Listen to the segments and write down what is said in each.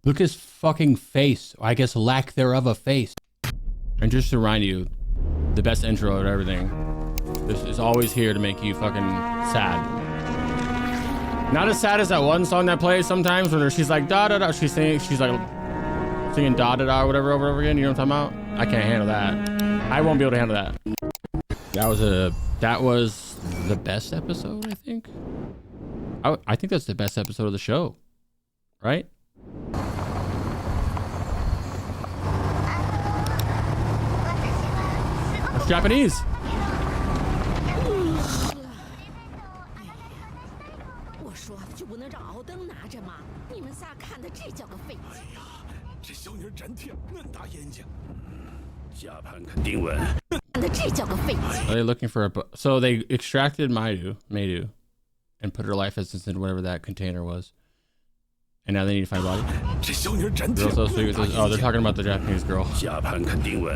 Look at his fucking face. I guess lack thereof a face. And just to remind you, the best intro of everything. This is always here to make you fucking sad. Not as sad as that one song that plays sometimes where she's like da da da. She's like singing da da da or whatever over and over again. You know what I'm talking about? I can't handle that. I won't be able to handle that. That was the best episode, I think. I think that's the best episode of the show, right? It's Japanese. Are they looking for a... So they extracted Meidu, and put her life essence in whatever that container was. And now they need to find a body. Girl so sweet. Oh, they're talking about the Japanese girl.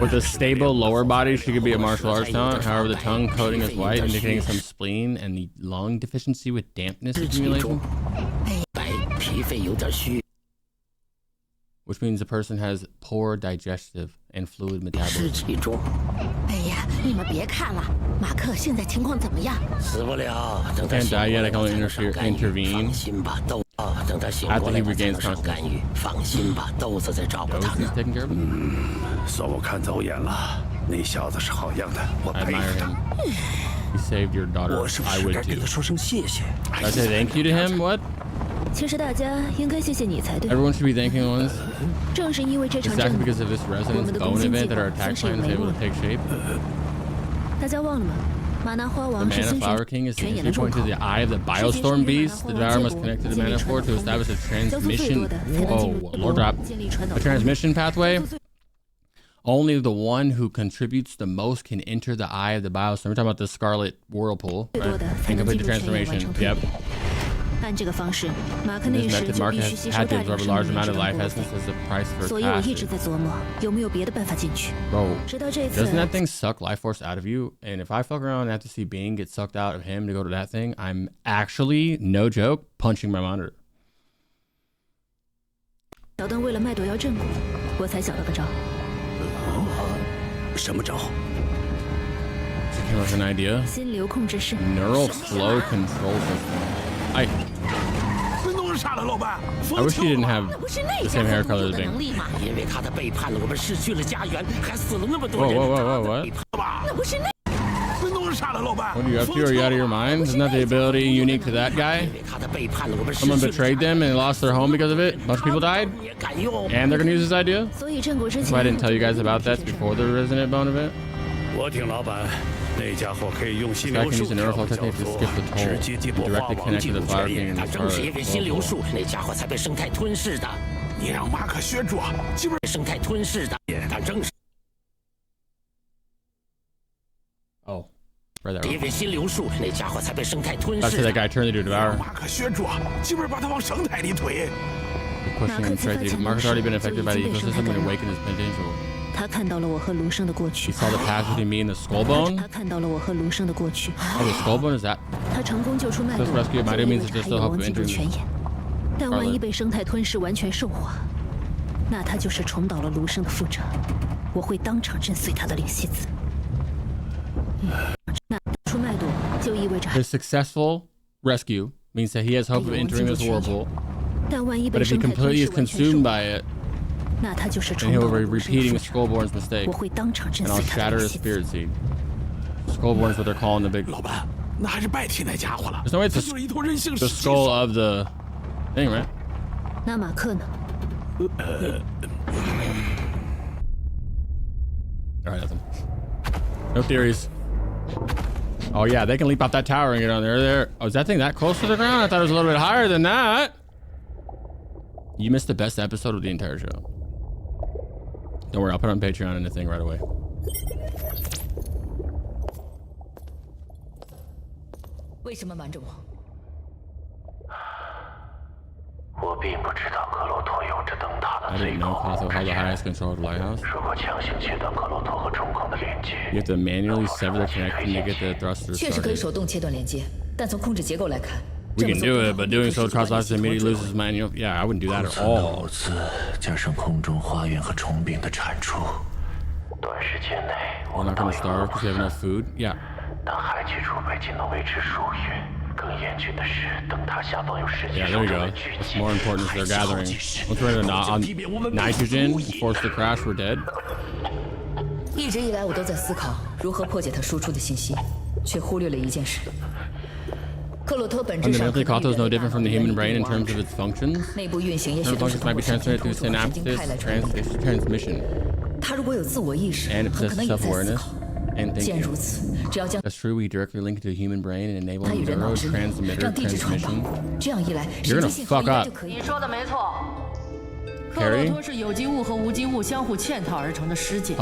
With a stable lower body, she could be a martial arts talent. However, the tongue coating is white, indicating some spleen and the lung deficiency with dampness accumulation. Which means the person has poor digestive and fluid metabolism. Can't die yet, I can only intervene after he regains consciousness. He's taking care of him? I admire him. He saved your daughter. I would too. I say thank you to him? What? Everyone should be thanking ones. Exactly because of this resonance bone event that our attack plan is able to take shape. The Mana Flower King is the entry point to the eye of the Biostorm Beast. The Devourer must connect to the Mana Fort to establish a transmission. Oh, Lord drop. A transmission pathway. Only the one who contributes the most can enter the eye of the Biostorm. We're talking about the Scarlet Whirlpool, right? And complete the transformation. Yep. In this method, Mark has had to absorb a large amount of life essence as a price for passage. Bro, doesn't that thing suck life force out of you? And if I fuck around and have to see Bing get sucked out of him to go to that thing, I'm actually, no joke, punching my monitor. She came up with an idea. Neural flow control system. I wish he didn't have the same hair color as Bing. Whoa, what? What are you up to? Are you out of your mind? Isn't that the ability unique to that guy? Someone betrayed them and lost their home because of it. A bunch of people died. And they're gonna use this idea? So I didn't tell you guys about that before the Resonant Bone event. This guy can use a neural technique to skip the toll and directly connect to the Flower King and the Scarlet. Oh, right there. That's how that guy turned into a Devourer. Questioning trade. Mark has already been affected by the ecosystem and awakened his potential. He saw the path between me and the Skullbone? Oh, the Skullbone is that? This rescue of Meidu means there's still hope of entering His successful rescue means that he has hope of entering this whirlpool. But if he completely is consumed by it, then he'll be repeating Skullborn's mistake, and I'll shatter his spirit seed. Skullborn's what they're calling the big... There's no way it's the skull of the thing, right? Alright, nothing. No theories. Oh yeah, they can leap off that tower and get on there. Oh, is that thing that close to the ground? I thought it was a little bit higher than that. You missed the best episode of the entire show. Don't worry, I'll put it on Patreon and the thing right away. I didn't know Clotho had the highest control of the lighthouse. You have to manually sever the connection to get the thruster started. We can do it, but doing so costs lives and immediately loses manual. Yeah, I wouldn't do that at all. 加上空中花园和虫饼的产出，短时间内我 We're 们 not gonna starve because we have enough food. Yeah. 但海区储备仅能维持数月。更严峻的是，灯塔下方有世界 Yeah, 上 there you 的 go. 聚 What's 集， more important is they're gathering. Once we're on nitrogen, forced to crash, we're dead. 一直以来，我都在思考如何破解它输出的信息，却忽略了一件事。克鲁托本质上 Fundamentally, Kato is no different from the human brain in terms of its functions. 内部运行也许 Some 都是 functions 通 might 过 be 神经 transmitted 突 through 触和神经派来传递。 transmission. 他如果有自我意识， And it 很可能 possesses 也在思 self-awareness 考。 and 既然 thinking. 如此，只要将 That's true. We directly link to the human brain and enable 它与人脑之内， neurotransmitter 让地质传导 transmission. 这样一来， You're 神 gonna 经信号 fuck 应该 up. 就可以。你说的没错。克洛托是有机物和无机物相互嵌套而成的世界。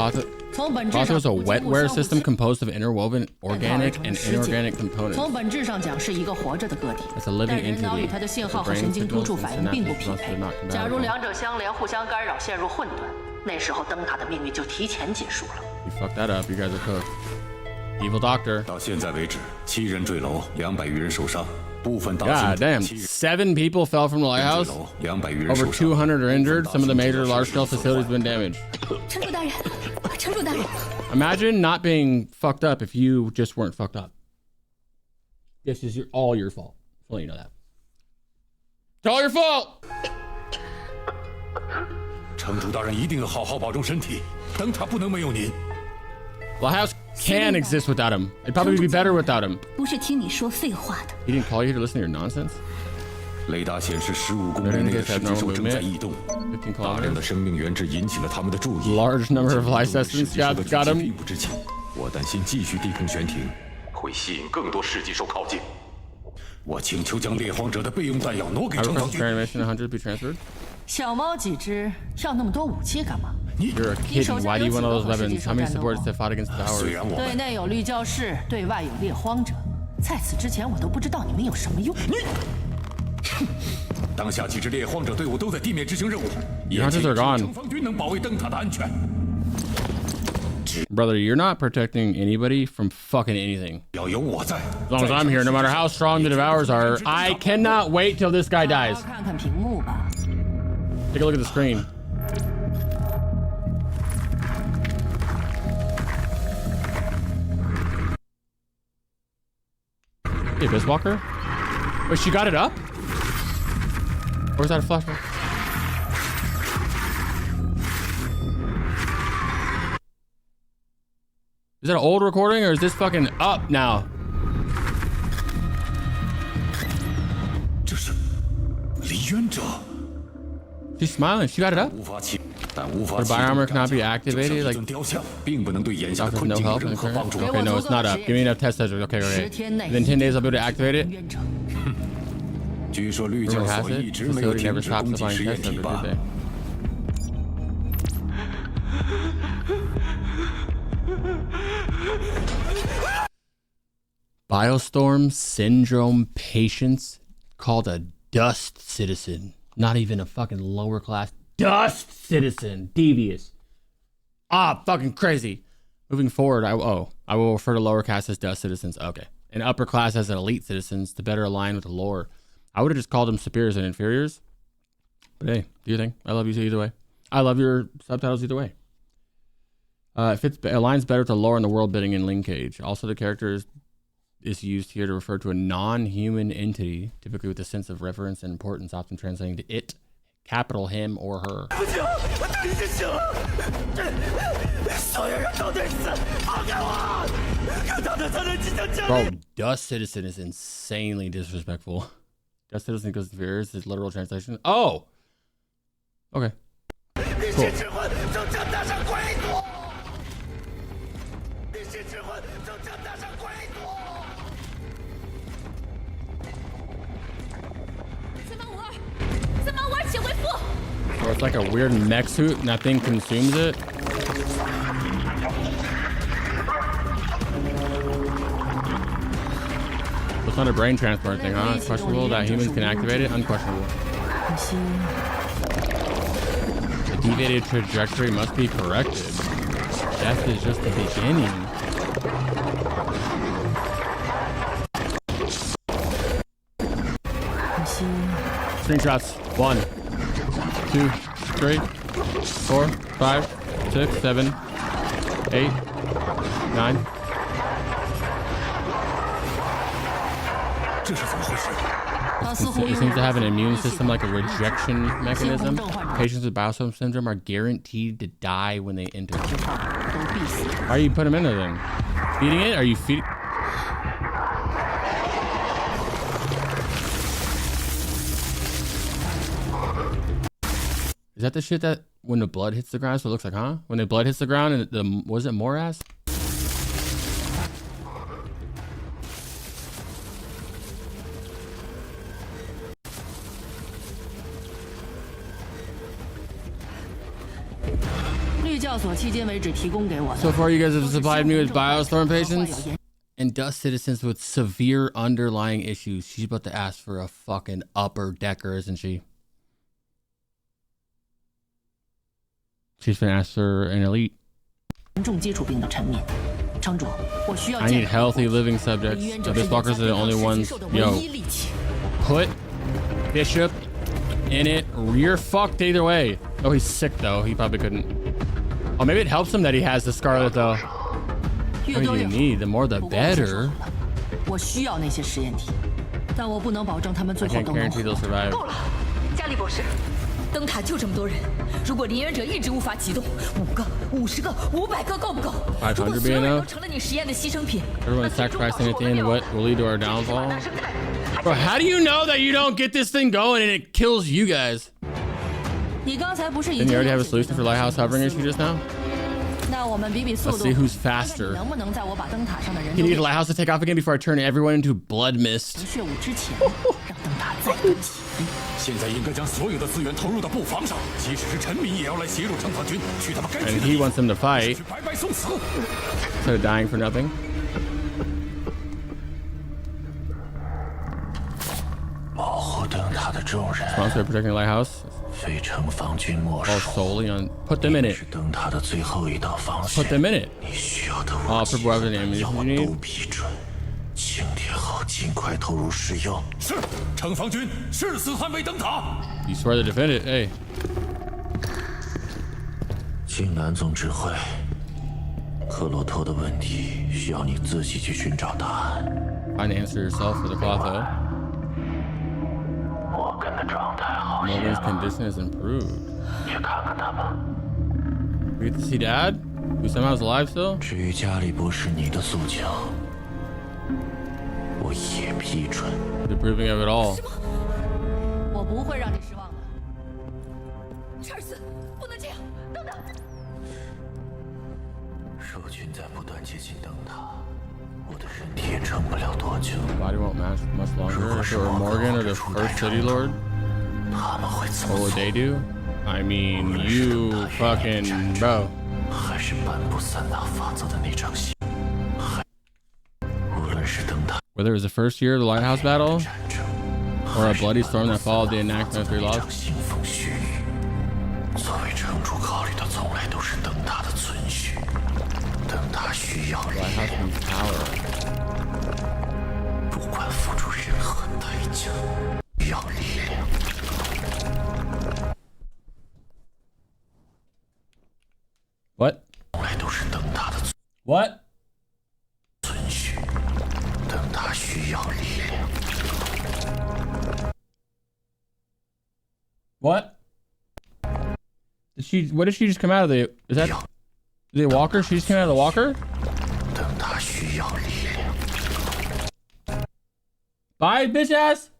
从本质 Kato 上， is a 无机物 wetware 相互 system composed of interwoven 嵌套而 organic 成 and 的世界。 inorganic components. 从本质上讲，是一个活着的个体。 It's a living 但人脑与 entity. 它的信 The 号和 brain 神经突 signals 触 and 反应并不 synapses 匹 must 配 not。假如 compatible. 两者相连，互相干扰，陷入混沌，那时候灯塔的命运就提前结束了。 You fucked that up. You guys are cooked. Evil Doctor. 到现在为止，7人坠楼，200余人受伤，部分大 God 型 damn. 7 people fell from the 坠 lighthouse. 楼，200余人 Over 受伤。 200 are injured. Some of the major large-scale facilities have been damaged. 城主大人，城主大人， Imagine not being fucked up if you just weren't fucked up. This is all your fault. Well, you know that. It's all your fault. 城主大人一定要好好保重身体，灯塔不能没有您。 Lighthouse can exist without him. It'd probably be better without him. 不是听你说废话的。 He didn't call you to listen to your nonsense? 雷达显示15公里内的石之手正在异动， 15大量的 kilometers. 生命源质引起了他们的注意。 Large number of life 世 systems 纪兽的 got 举 him. 起并不知情，我担心继续低空悬停会吸引更多世纪兽靠近。我请求将猎荒者的备用弹药挪给 I 城防 request 军。 transmission 100 be transferred. 小猫几只，要那么多武器干嘛？ You're a kitten. Why do you want all those weapons? How many supports have fought against the 虽 towers? 然我对们内有绿教士，对外有猎荒者。在此之前，我都不知道你们有什么用。当下几支猎荒者队伍都在地面执行任务， Your hunters are gone. 城防军能保卫灯塔的安全。 Brother, you're not protecting anybody from fucking anything. 要有我在， As long as I'm here, no matter how strong the devours are, I cannot wait till this guy 大 dies. 家看看屏幕吧。 Take a look at the screen. Hey, Abyss Walker? Wait, she got it up? Or is that a flashback? Is that an old recording or is this fucking up now? 这是离渊者， She's smiling. She got it up? 无法启，但无法 The 启 bio 动 armor 感 cannot be 情 activated, 就像 like- 一尊雕像，并不能对眼下的 Doctor 困 no 境有 help in 任 the 何 current? 帮助。 Okay, no, it's not up. Give me enough test subjects. Okay, okay. 10天内 Within 10 days, I'll be able to activate it. 冤者。据说绿 Rumor 教 has 所 it. 一直没有 Facility 停 never 止 stops 攻击 supplying 实验 test 体 subjects, 吧 did？they? Biostorm syndrome patients called a dust citizen. Not even a fucking lower class. Dust citizen. Devious. Ah, fucking crazy. Moving forward, I will refer to lower caste as dust citizens. Okay. And upper class as elite citizens to better align with the lore. I would have just called them superiors and inferiors. But hey, do your thing. I love you either way. I love your subtitles either way. It aligns better with the lore and the world building in Ling Cage. Also, the characters is used here to refer to a non-human entity, typically with a sense of reverence and importance, often translating to it, capital him or her. Bro, Dust Citizen is insanely disrespectful. Dust Citizen goes inferiors, is literal translation. Oh! Okay. Cool. So it's like a weird mech suit and that thing consumes it. It's not a brain transport thing, huh? It's questionable that humans can activate it? Unquestionable. The deviated trajectory must be corrected. Death is just the beginning. Screenshots. 1, 2, 3, 4, 5, 6, 7, 8, 9. 这是怎么回事？ It seems to have an immune system like a rejection mechanism. Patients with Biosome syndrome are guaranteed to die when they enter. Why do you put them in there then? Feeding it? Are you feeding? Is that the shit that when the blood hits the ground, so it looks like, huh? When the blood hits the ground and the, was it Moraz? So far, you guys have supplied me with Biostorm patients and Dust citizens with severe underlying issues. She's about to ask for a fucking upper decker, isn't she? She's gonna ask for an elite. I need healthy living subjects. Abyss Walkers are the only ones. Yo, put Bishop in it. You're fucked either way. Oh, he's sick though. He probably couldn't. Oh, maybe it helps him that he has the Scarlet though. What do you need? The more the better. I can't guarantee they'll survive. 灯塔就这么多人，如果离原者一直无法启动，5个、50个、500个够不够？如果所有人都成了你实验的牺牲品， Everyone's sacrificing at the end. What will lead to our downfall? Bro, how do you know that you don't get this thing going and it kills you guys? Didn't you already have a solution for lighthouse hovering issue just now? Let's see who's faster. You need a lighthouse to take off again before I turn everyone into blood mist. 现在应该将所有的资源投入到布防上，即使是臣民也要来协助城防军去他们该去的 And he wants them to fight 去白白送死。 instead of dying for nothing. 保护灯塔的众人 Sponsor protecting lighthouse. 非城防军莫 All 属。 solely on. Put them in it. 是灯塔的最后一道防线。 Put them in it. 你需要的武 All 器 for weapon ammunition 要 you 我 need. 都批准，清点后尽快投入使用。是，城防军誓死捍卫灯塔。 You swear to defend it. Hey. 青蓝总指挥，克洛托的问题需要你自己去寻找答案。 Find the answer yourself for the Clotho. 我跟的状态好些 Morgan's 了， condition is improved. 去看看他吧。 We get to see Dad, who somehow is alive still. 至于加里博士你的诉求，我也批准。 The proving of it all. 我不会让你失望的。查尔斯，不能这样，等等。兽群在不断接近灯塔，我的身体也撑不了多久。 Body won't last much longer. If it were Morgan or the first City Lord, 他们会怎 what 么 would 做？ they do? I mean, you fucking bro. 还是颁布三大法则的那场戏，无论是灯塔 Whether it was the first year of the Lighthouse battle 战争， or a bloody storm that followed the enactment of 3 一场 laws, 腥风血雨，作为城主考虑的从来都是灯塔的存续。灯塔需要力 Lighthouse 量， means power. 不管付出任何代价，需要力量。 What? 从来都是灯塔的 What? 存续，灯塔需要力量。 What? What did she just come out of the? Is that the walker? She just came out of the walker? 灯塔需要力量。 Bye, bitch ass.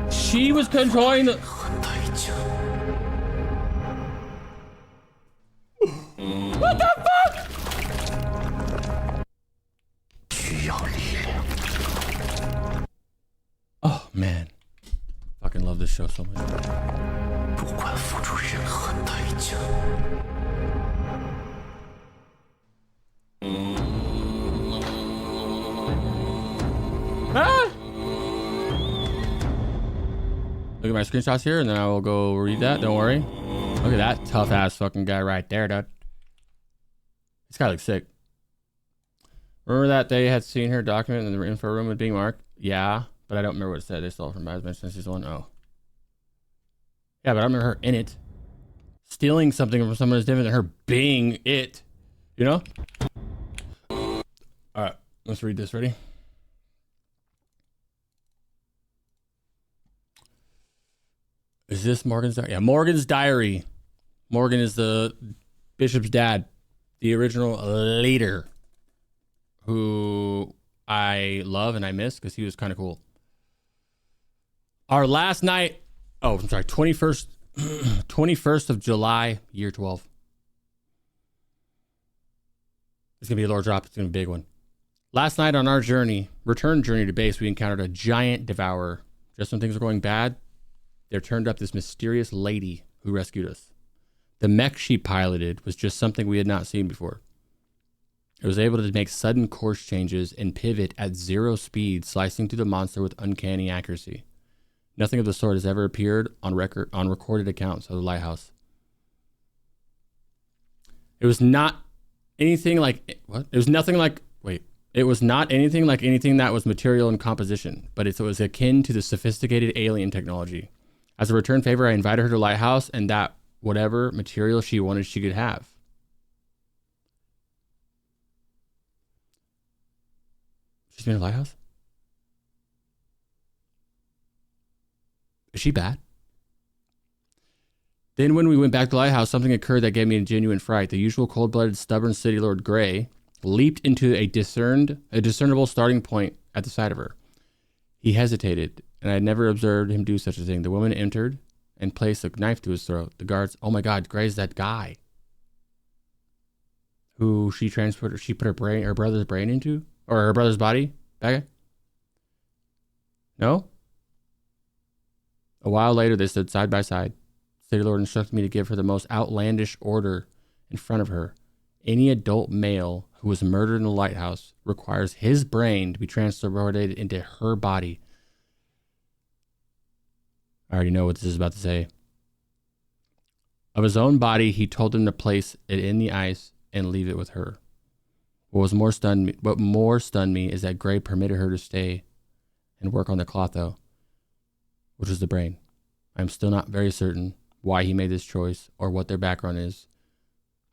She was controlling the. 和代价。 What the fuck? 需要力量。 Oh man, fucking love this show so much. 不管付出任何代价。 Ah! Look at my screenshots here, and then I will go read that. Don't worry. Look at that tough ass fucking guy right there, dude. This guy looks sick. Remember that they had seen her document in the info room was being marked? Yeah, but I don't remember what it said. They stole it from As mentioned season 1. Oh. Yeah, but I remember her in it. Stealing something from someone is different than her being it. You know? Alright, let's read this. Ready? Is this Morgan's diary? Yeah, Morgan's diary. Morgan is the bishop's dad, the original leader, who I love and I miss because he was kind of cool. Our last night, oh, I'm sorry, 21st of July, year 12. It's going to be a lower drop. It's going to be a big one. Last night on our return journey to base, we encountered a giant devourer. Just when things were going bad, there turned up this mysterious lady who rescued us. The mech she piloted was just something we had not seen before. It was able to make sudden course changes and pivot at 0 speed, slicing through the monster with uncanny accuracy. Nothing of the sort has ever appeared on recorded accounts of the lighthouse. It was not anything like what? It was nothing like It was not anything like anything that was material in composition, but it was akin to the sophisticated alien technology. As a return favor, I invited her to Lighthouse, and that whatever material she wanted, she could have. She's been in Lighthouse? Is she bad? Then when we went back to Lighthouse, something occurred that gave me a genuine fright. The usual cold-blooded, stubborn City Lord Grey leaped into a discernible starting point at the side of her. He hesitated, and I had never observed him do such a thing. The woman entered and placed a knife to his throat. The guards, oh my God, Grey's that guy who she put her brother's brain into, or her brother's body. That guy? No? A while later, they stood side by side. City Lord instructed me to give her the most outlandish order in front of her. Any adult male who was murdered in the lighthouse requires his brain to be transported into her body. I already know what this is about to say. Of his own body, he told them to place it in the ice and leave it with her. What more stunned me is that Grey permitted her to stay and work on the clotho, which is the brain. I'm still not very certain why he made this choice or what their background is.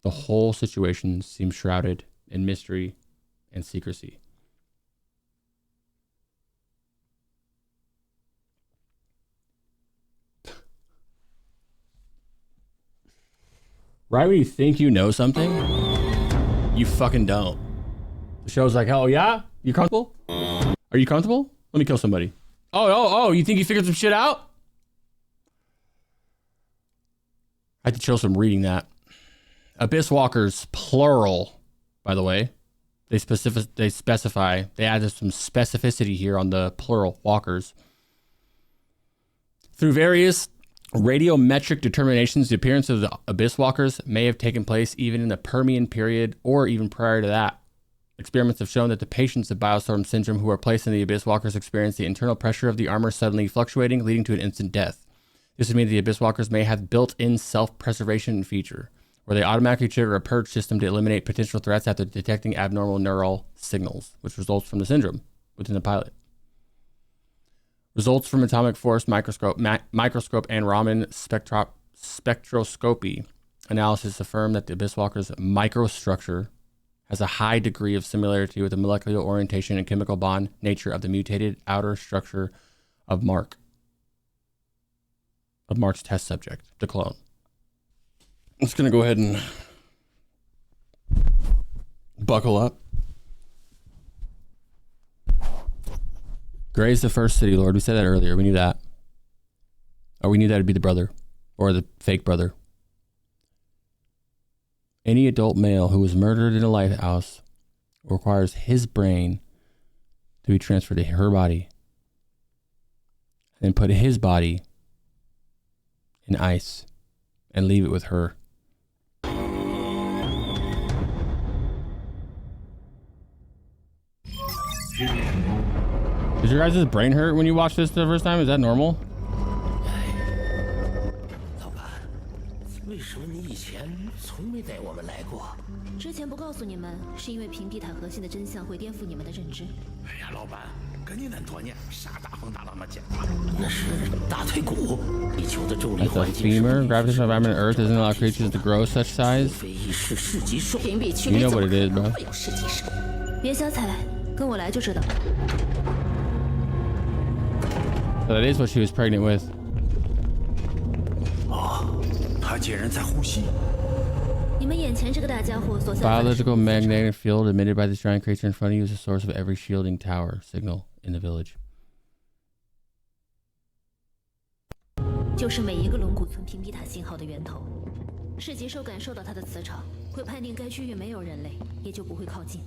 The whole situation seems shrouded in mystery and secrecy. Right when you think you know something, you fucking don't. The show's like, oh yeah? You comfortable? Are you comfortable? Let me kill somebody. Oh, you think you figured some shit out? I had to chill some reading that. Abyss Walkers, plural, by the way. They added some specificity here on the plural walkers. Through various radiometric determinations, the appearance of the Abyss Walkers may have taken place even in the Permian period or even prior to that. Experiments have shown that the patients of Biostorm syndrome who are placed in the Abyss Walkers experience the internal pressure of the armor suddenly fluctuating, leading to an instant death. This would mean the Abyss Walkers may have built-in self-preservation feature, where they automatically trigger a purge system to eliminate potential threats after detecting abnormal neural signals, which results from the syndrome within the pilot. Results from atomic force microscope and Raman spectroscopy analysis affirm that the Abyss Walker's microstructure has a high degree of similarity with the molecular orientation and chemical bond nature of the mutated outer structure of Mark's test subject, the clone. I'm just going to go ahead and buckle up. Grey's the first City Lord. We said that earlier. We knew that. Or we knew that would be the brother. Or the fake brother. Any adult male who was murdered in a lighthouse requires his brain to be transferred to her body. And put his body in ice and leave it with her. Did your guys' brain hurt when you watched this the first time? Is that normal? That's a femur. Gravitational environment on Earth doesn't allow creatures to grow such size. You know what it is, bro. 别瞎猜，跟我来就知道。 So that is what she was pregnant with. 她竟然在呼吸。你们眼前这个大家伙所在。 Biological magnetic field emitted by this giant creature in front of you is the source of every shielding tower signal in the village. 就是每一个龙骨村屏蔽塔信号的源头。市级兽感受到它的磁场，会判定该区域没有人类，也就不会靠近。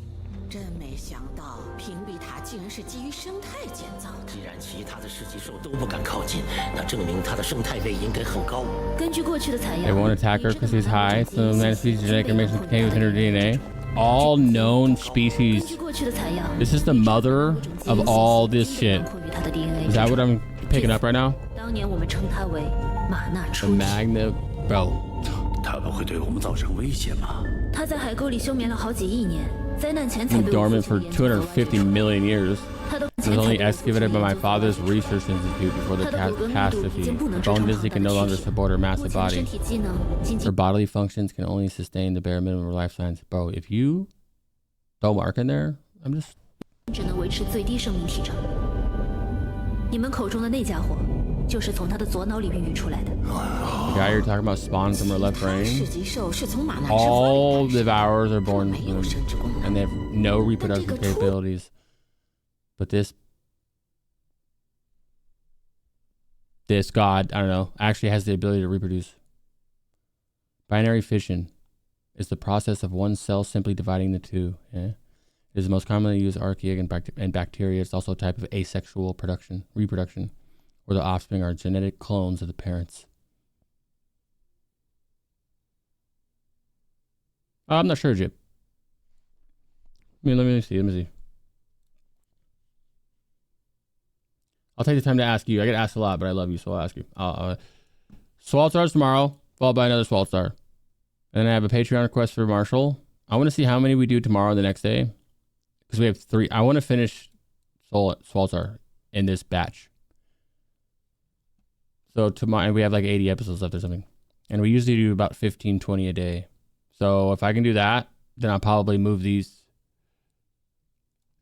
真没想到，屏蔽塔竟然是基于生态建造的。既然其他的市级兽都不敢靠近，那证明它的生态位应该很高。根据过去的采样 They won't attack her because she's high. Some man species genetic information contained within her DNA. All known species. 根据过去的采样 This is the mother of all this shit. 括于它的 DNA Is that what I'm picking up right now? 当年我们称它为玛纳 The 初体。 magnet, bro. 它不会对我们造成威胁吗？它在海沟里休眠了好几亿年，灾难前才 Been 被我 dormant 父 for 亲研究完整。 250 million years. 它的 It was only excavated by my father's research institute before the catastrophe. The bone density can no longer support her 目 massive 前身 body. 体机能仅 Her bodily functions can only sustain the bare minimum of life signs. Bro, if you throw Mark in there, I'm just... 只能维持最低生命体征。你们口中的那家伙，就是从他的左脑里孕育出来的。 The guy you're talking about spawned from her left 市 brain. 级兽是从玛纳之 All 外 devourers are born 没有生殖功能。 and they have no reproductive capabilities. But this god, I don't know, actually has the ability to reproduce. Binary fission is the process of one cell simply dividing the two. Yeah. It is the most commonly used archaea and bacteria. It's also a type of asexual reproduction, where the offspring are genetic clones of the parents. I'm not sure, Jip. Let me see. I'll take the time to ask you. I get asked a lot, but I love you, so I'll ask you. Swalt Stars tomorrow, followed by another Swalt Star. And then I have a Patreon request for Marshall. I want to see how many we do tomorrow the next day. Because we have 3. I want to finish Swalt Star in this batch. So tomorrow, we have like 80 episodes left or something. And we usually do about 15, 20 a day. So if I can do that, then I'll probably move these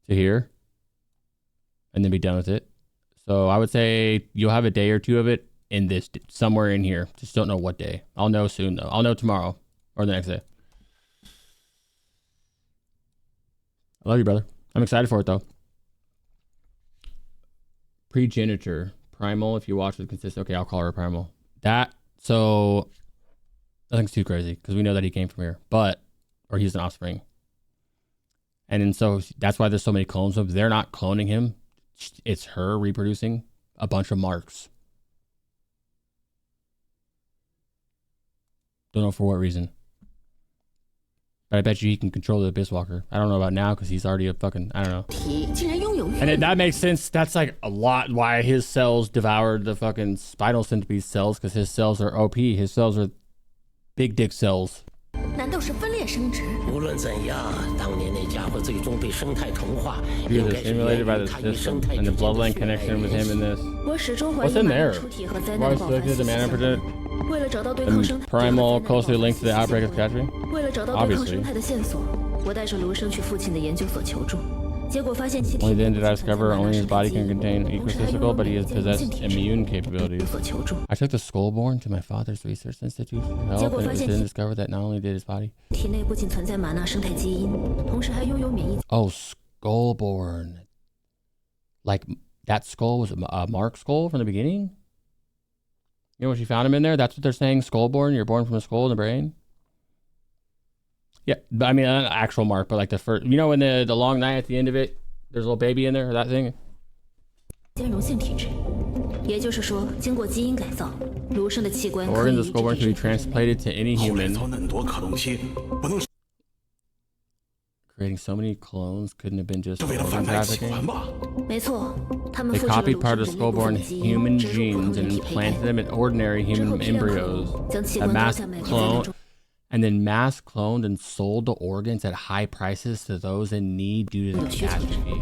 to here. And then be done with it. So I would say you'll have a day or two of it in this, somewhere in here. Just don't know what day. I'll know soon though. I'll know tomorrow or the next day. I love you, brother. I'm excited for it though. Pregenitor. Primal, if you watch with consistent. Okay, I'll call her Primal. That, so, nothing's too crazy because we know that he came from here, or he's an offspring. And then so that's why there's so many clones of him. They're not cloning him. It's her reproducing a bunch of marks. Don't know for what reason. But I bet you he can control the Abyss Walker. I don't know about now because he's already a fucking, I don't know. And that makes sense. That's like a lot why his cells devoured the fucking spinal centipede cells, because his cells are OP. His cells are big dick cells. 难道是分裂生殖？无论怎样，当年那家伙最终被生态同化， He was stimulated by the system and the bloodline connection with him in this. 我始终怀疑 What's in 玛纳 there? 初体和灾 Why 难爆发 selected the 息息 mana 相 protect? 关。为了找到对抗生态 Primal closely linked to the outbreak of catastrophe? 为了找到对抗生态的线索，我带着卢生去父亲的研究所求助。结果发现其体 Only 内 then did I 不仅存在 discover 玛 only 纳 his 生态 body 基 can 因， contain 同时还拥有 ecosystem, but he 免 has 疫性 possessed 体质 immune 有 capabilities. 所求助。 I took the Skullborn to my father's research institute for help, and it was then discovered that not only did his body... 体内不仅存在玛纳生态基因，同时还拥有免疫。 Oh, Skullborn. Like, that skull was a Mark skull from the beginning? You know when she found him in there? That's what they're saying, Skullborn? You're born from a skull in the brain? Yeah, but I mean, not an actual Mark, but like the first... You know when the long night at the end of it, there's a little baby in there, that thing? 兼容性体质，也就是说，经过基因改造，卢生的器官 The 可以 organs 移 of 植 Skullborn 给 can be 任何人。 transplanted to any 后来 human. 遭嫩多可隆期，不能 Creating so many clones couldn't have been just 是为了 organ 贩卖器官 trafficking. 吧？没错，他们 They 复制了 copied 卢 part 生 of 人类部分 Skullborn 的基因， human 植入普 genes 通人 and 体胚胎 implanted them in ordinary 之后 human 批量克隆， embryos, 将器 that 官高 mass 价卖给灾难 clone, 中。 and then mass cloned and sold the organs at high prices to those in need due to the catastrophe.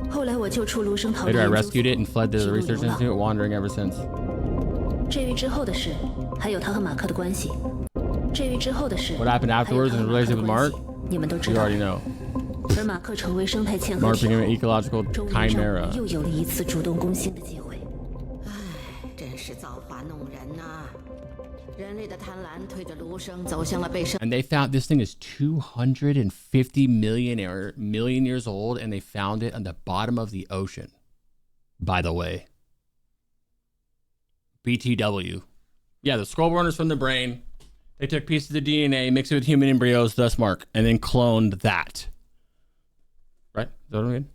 后来我 Later, I rescued it and fled to the research institute, wandering ever since. 至于之后的事，还有他和马克的关系。至于之后的事 What happened afterwards in relationship with Mark? 你们都知 You 道。 already know. 而马克成为生态嵌合 Mark 体 became 后 an ecological 终于让我 chimera. 们又有了一次主动攻心的机会。唉，真是造化弄人呐！人类的贪婪推着卢生走向了被生。 And they found this thing is 250 million years old, and they found it on the bottom of the ocean. By the way. BTW. Yeah, the Skullborn is from the brain. They took pieces of DNA, mixed it with human embryos, thus Mark, and then cloned that. Right? Is that what I mean?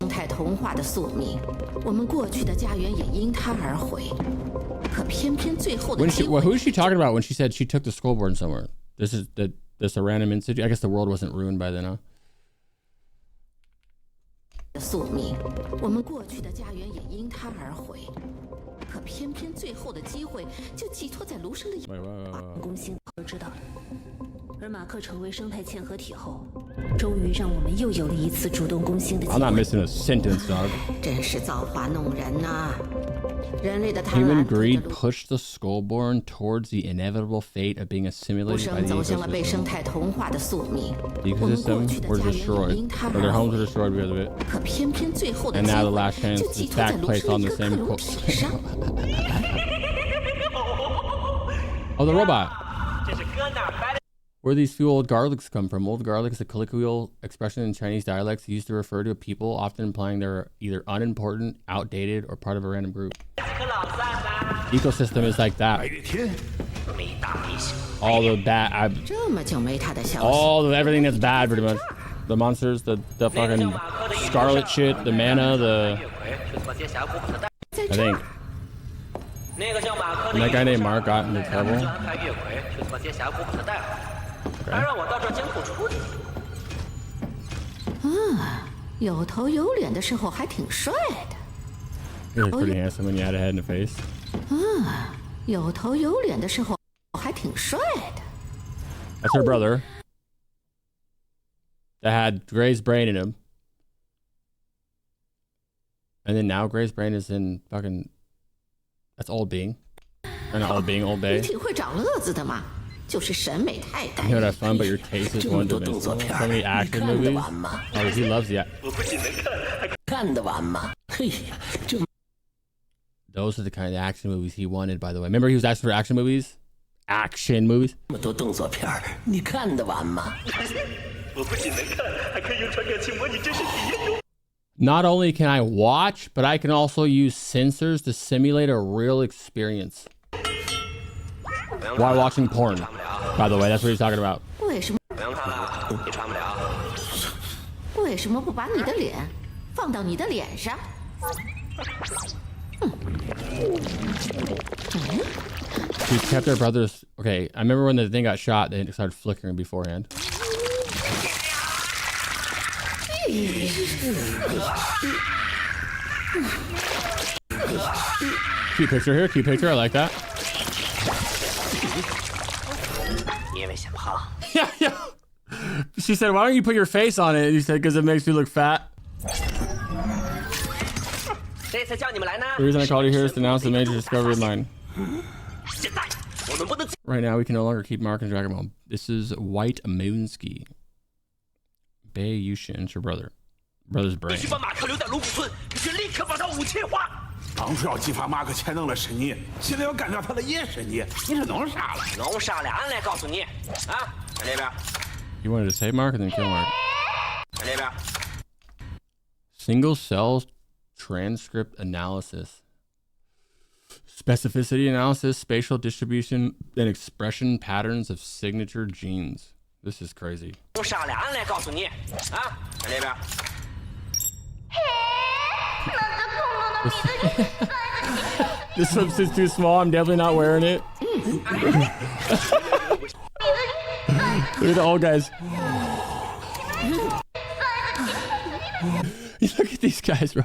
生态同化的宿命，我们过去的家园也因它而毁。可偏偏最后的 Who is she talking about when she said she took the Skullborn somewhere? This is this a random incident? I guess the world wasn't ruined by then, huh? 宿命，我们过去的家园也因它而毁。可偏偏最后的机会就寄托在卢生的攻心都知道了。而马克成为生态嵌合体后，终于让我们又有了一次主动攻心的机会。I'm not missing a sentence, dog. 真是造化弄人呐！人类的贪婪 Human greed pushed the Skullborn towards the inevitable fate of being assimilated by the 走向了被生 ecosystem. 态同化的宿命。 The ecosystem were destroyed, or their homes were destroyed because of it. 可偏偏最后的 And 机 now the 会 last chance 就 is 寄托在 back 卢 placed 生 on 的 the 一颗 same 克隆 quote. 体上。Oh, the robot. Where these few old garlics come from? Old garlic is a colloquial expression in Chinese dialects used to refer to a people, often implying they're either unimportant, outdated, or part of a random group. Ecosystem is like that. All the bad, 这么久没他的消息， everything that's bad, pretty much. The monsters, the fucking scarlet shit, the mana, I think. And that guy named Mark got into trouble. Okay. 有头有脸的时候还挺帅的。 He was pretty handsome when you had a head and a face. 有头有脸的时候还挺帅的。 That's her brother. That had Gray's brain in him. And then now Gray's brain is in fucking... That's Old Being. Or not Old Being, Old 你 Bay. 挺会找乐子的嘛，就是审美太单 You 一 know that's fun, but your taste is one dimensional. So many action movies. Oh, he loves the... 看得完吗？嘿呀，这 Those are the kind of action movies he wanted, by the way. Remember he was asking for action movies? Action movies? 么多动作片儿，你看得完吗？ Not only can I watch, but I can also use sensors to simulate a real experience. While watching porn. By the way, that's what he's talking about. 为什么？为什么不把你的脸放到你的脸上？ She kept her brother's... Okay, I remember when the thing got shot, they started flickering beforehand. Cute picture here, cute picture, I like that. Yeah, yeah. She said, why don't you put your face on it? He said, because it makes you look fat. The reason I called you here is to announce the major discovery of mine. Right now, we can no longer keep Mark and Dragon Ball. This is White Moonski. Bei Yushin, it's your brother. Brother's brain. 当初要激发马克潜能的是你，现在要干掉他的也是你，你是弄啥了？弄啥了？俺来告诉你，啊，看这边。 You wanted to save Mark and then kill Mark. 看这边。 Single cell transcript analysis. Specificity analysis, spatial distribution, and expression patterns of signature genes. This is crazy. 弄啥了？俺来告诉你，啊，看这边。 This swimsuit's too small. I'm definitely not wearing it. Look at the old guys. Look at these guys, bro.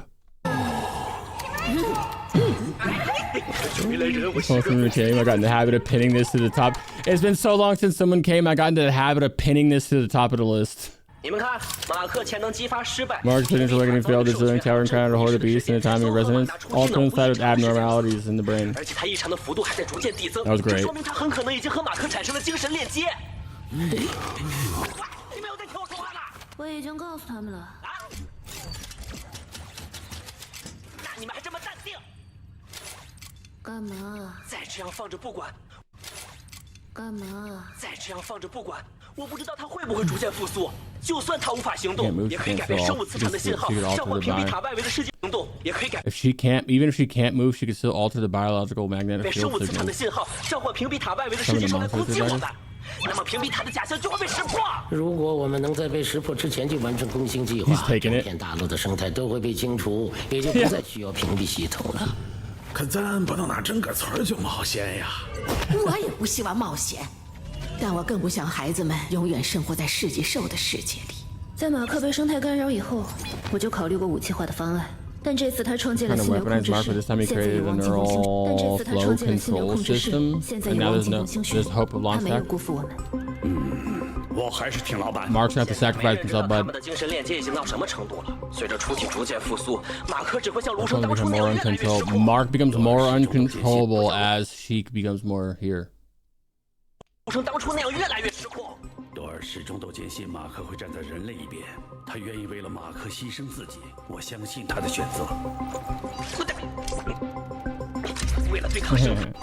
Someone came. I got in the habit of pinning this to the top. It's been so long since someone came. I got into the habit of pinning this to the top of the list. Mark's signature awakening failed. This living tower encountered a horde of beasts in a timing of resonance, all coincide with abnormalities in the brain. That was great. If she can't, even if she can't move, she can still alter the biological magnetic field signal. He's taking it. 可咱不能拿整个村就冒险呀！我也不希望冒险，但我更不想孩子们永远生活在世纪兽的世界里。在马克被生态干扰以后，我就考虑过武器化的方案。但这次他创建了心流控制室，现在有望进攻星。但这次他创建了心流控制室，现在有望进攻星区。他没有辜负我们。我还是听老板。Mark's have to sacrifice himself, bud. 的精神链接已经到什么程度了？随着出体逐渐复苏，马克只会像卢生 Mark 当初那样越来越失控。 Mark becomes more uncontrollable as she becomes more here. 卢生当初那样越来越失控。多尔始终都坚信马克会站在人类一边，他愿意为了马克牺牲自己。我相信他的选择。为了对抗生命。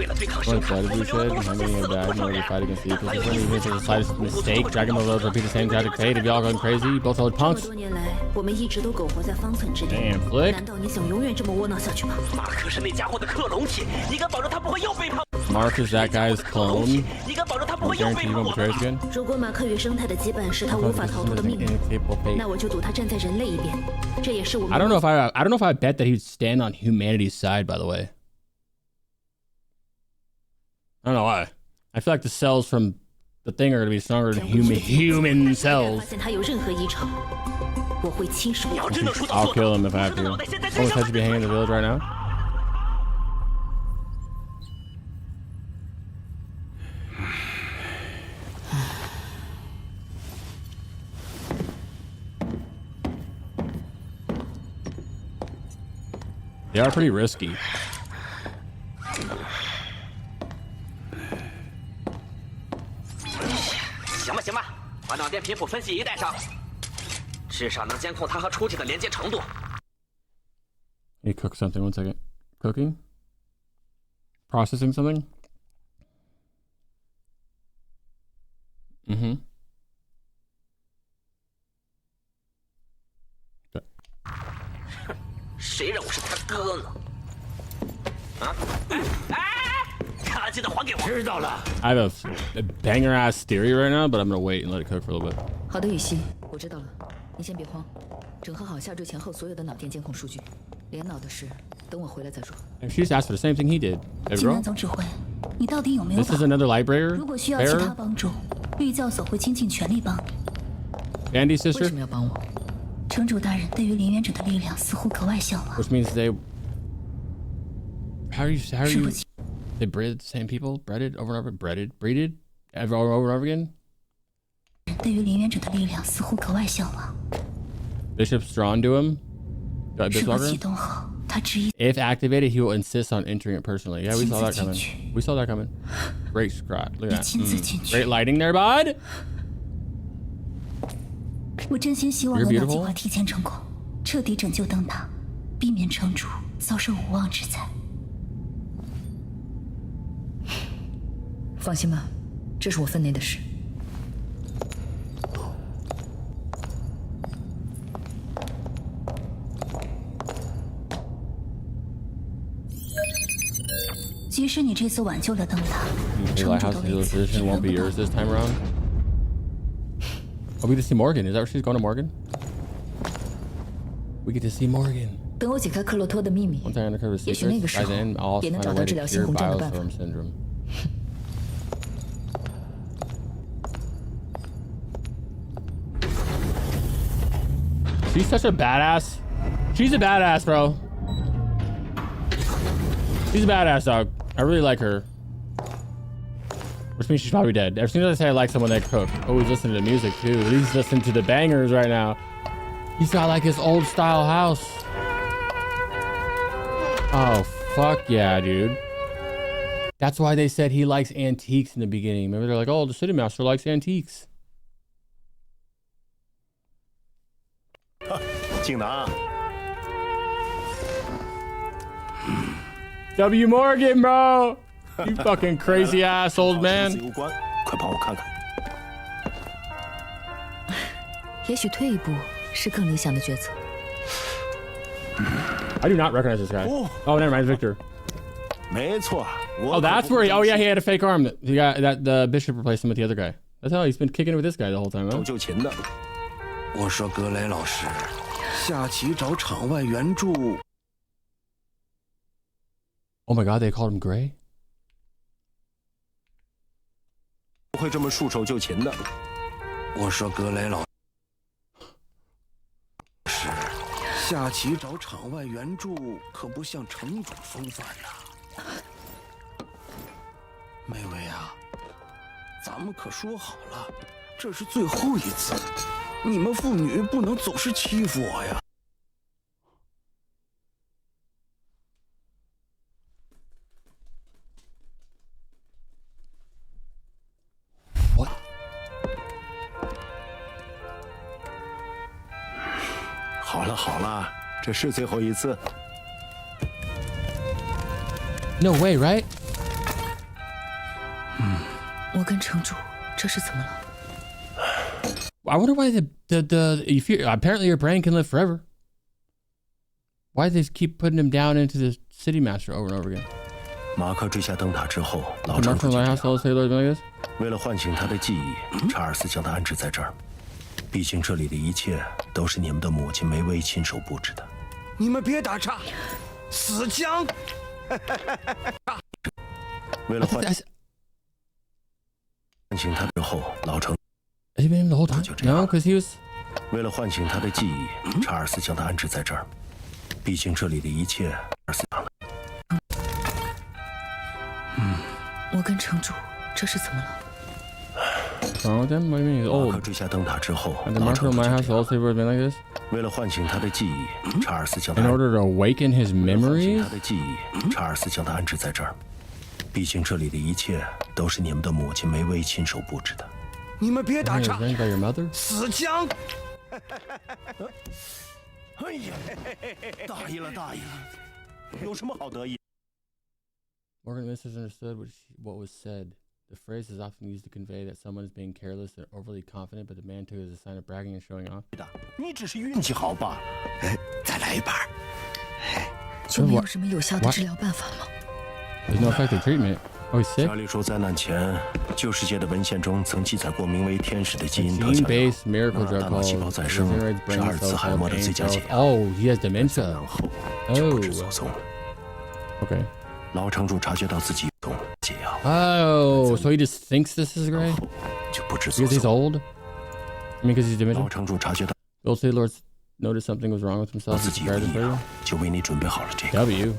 What did you say? Handling a bad in order to fight against the ecosystem. Even if it's the slightest mistake, Dragon Ball Z repeat the same tragic fate. If y'all going crazy, you both old punks. 多年来，我们一直都苟活在方寸之地。Damn, Flick. 难道你想永远这么窝囊下去吗？马克是那家伙的克隆体，你敢保证他不会又背叛？ Mark is that guy's clone. 你敢保证他不会 I 又 guarantee 背 you 叛 won't 我 betray us again. 如果马克与生态的羁绊是他无法逃脱的命运，那我就赌他站在人类一边。这也是我们。I don't know if I bet that he'd stand on humanity's side. By the way. I don't know why. I feel like the cells from the thing are gonna be stronger than human cells. I'll kill him if I have to. Someone said to be hanging in the village right now. They are pretty risky. 行吧，把脑电频谱分析仪带上，至少能监控它和出体的连接程度。Let me cook something. 1 second. Cooking? Processing something? Mm-hmm. Okay. 谁认我是他哥呢？啊？记得还给我。知道了。I have a banger ass theory right now, but I'm gonna wait and let it cook for a little bit. 好的，雨熙，我知道了，你先别慌，整合好下坠前后所有的脑电监控数据，连脑的事等我回来再说。And she just asked for the same thing he did. 金南总指挥，你到底有没有 This is another library. 如果需要其他帮助，律教所会倾尽全力帮你。Andy's sister. 为什么要帮我？城主大人对于灵源者的力量似乎格外向往。 Which means they. How are you? They bred the same people, breeded over and over, breeded over and over again. 对于灵源者的力量似乎格外向往。 Bishop's drawn to him. 事故启动后，他执意。 If activated, he will insist on entering it personally. Yeah, we saw that coming. We saw that coming. Great scrap. Look at that. Great lighting there, bud. 我真心希望能把计划提前成功，彻底拯救灯塔，避免城主遭受无妄之灾。 放心吧，这是我分内的事。即使你这次挽救了灯塔，城主的位子也轮不到你。Oh, we get to see Morgan. Is that where she's going to Morgan? We get to see Morgan. 等我解开克洛托的秘密，也许那个时候也能找到治疗猩红症的办法。 She's such a badass. She's a badass, bro. She's a badass, dog. I really like her. Which means she's probably dead. As soon as I say I like someone that cook. Oh, he's listening to music too. He's listening to the bangers right now. He's got like his old style house. Oh, fuck yeah, dude. That's why they said he likes antiques in the beginning. Remember, they're like, oh, the city master likes antiques. W. Morgan, bro. You fucking crazy ass old man. 快帮我看看。也许退一步是更理想的决策。I do not recognize this guy. Oh, never mind, Victor. 没错。Oh, that's where he. Oh yeah, he had a fake arm. He got that. The bishop replaced him with the other guy. That's how he's been kicking it with this guy the whole time. Huh? 就擒的。我说格雷老师，下棋找场外援助。Oh my God, they called him Gray. 不会这么束手就擒的。我说格雷老师，下棋找场外援助可不像城主风范呐。妹妹啊，咱们可说好了，这是最后一次，你们妇女不能总是欺负我呀。好了好了，这是最后一次。No way, right? 我跟城主这是怎么了 I wonder why if you apparently your brain can live forever. Why do they keep putting him down into the city master over and over again? 马克坠下灯塔之后，老 Mark 城主 from the lighthouse all say like this? 为了唤醒他的记忆，查尔斯将他安置在这儿。毕竟这里的一切都是你们的母亲梅薇亲手布置的。你们别打岔，死僵！为了唤醒他之后，老城 Has he been in the whole time? No, because he was. 为了唤醒他的记忆，查尔斯将他安置在这儿。毕竟这里的一切，查尔斯讲了。我跟城主这是怎么了 What's wrong with him? What do you mean? He's 马 old. 克坠下灯塔之后， And the 老 Mark 城 from 主 my 就 house 这样 also been like this? 为了唤醒他的记忆，查尔斯将他 In order to awaken his 唤醒 memories? 他的记忆，查尔斯将他安置在这儿。毕竟这里的一切都是你们的母亲梅薇亲手布置的。你们别打 He 岔 was，raised by your mother? 死僵！哎呀，大意了，大意了，有什么好得意？ Morgan misunderstood what was said. The phrase is often used to convey that someone is being careless or overly confident, but the man took it as a sign of bragging and showing off. 你只是运气好吧？哎，再来一盘。就没有什么有效的治疗办法吗 There's no effective treatment. Oh, he's sick? 查理说，灾难前，旧世界的文献中曾记载过名为天使的基因特效药， Gene-based miracle 能让 drug 大脑细胞 called 再生， regenerates 是 brain 阿尔茨 cells 海默 called 的最佳 brain 解 cells. 药。 Oh, he has 灾 dementia. 难后就不知所踪了。 Okay. 老城主察觉到自己有解药， Oh, so he just thinks this is Gray? 就不知所 Because he's 踪。 old? I mean, because he's 老 dementia? 城主察觉到 The old City Lords noticed something was wrong with himself 自 and 己有 prepared 异 to 样 for，就为你准备好了这个。 W.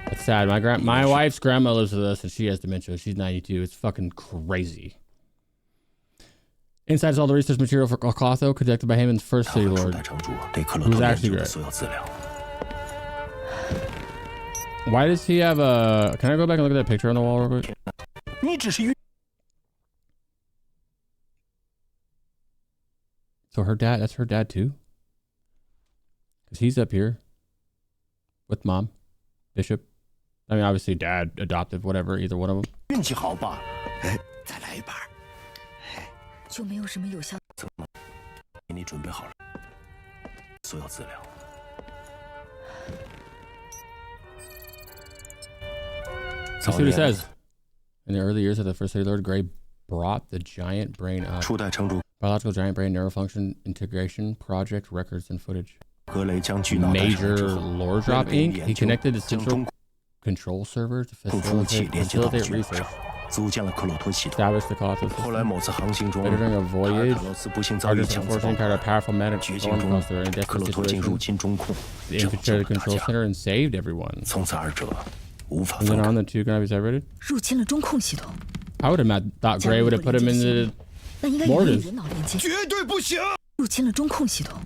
That's sad. My wife's grandma lives with us and she has dementia. She's 92. It's fucking crazy. Inside is all the research material for Clotho conducted by him and the first City 初 Lord. 代城主对克洛 Who's 托研 actually 究的 Gray? 所有资料。 Why does he have a... Can I go back and look at that picture on the wall real quick? 你只是运。 So her dad, that's her dad too? Because he's up here with mom, Bishop. I mean, obviously dad, adoptive, whatever, either one of them. 运气好吧？哎，再来一盘。就没有什么有效给你准备好了所有资料。 Let's see what he says. In the early years of the first City Lord, Gray brought the giant brain up. 初代城主 Biological giant brain neurofunction integration project records and footage. 格雷将巨脑带上 Major 之后， lore drop 为了 Inc. 研 He 究 connected the 将 central 中 control server to 控服务器 facilitate 连接到 facilitate 巨脑 research. 上，组建了克洛托系统。 Establish the Colossus 后来某次航行中， Later during a 卡 voyage, 尔塔罗斯不幸遭遇 Argus 强子 unfortunately 爆 encountered a 发， powerful medic 绝 storm 境中 cluster in a 克 desperate 洛托进入 situation. 金中控， They 拯救 infiltrated 了 the 大 control 家。 center and saved everyone. 从此二者无法 Is 分 it 开。 on the two gonna be separated? 入侵了中控系统， I would have thought Gray would have put him in the 那应该也能与 Mortars. 人脑连接。绝对不行！入侵了中控系统，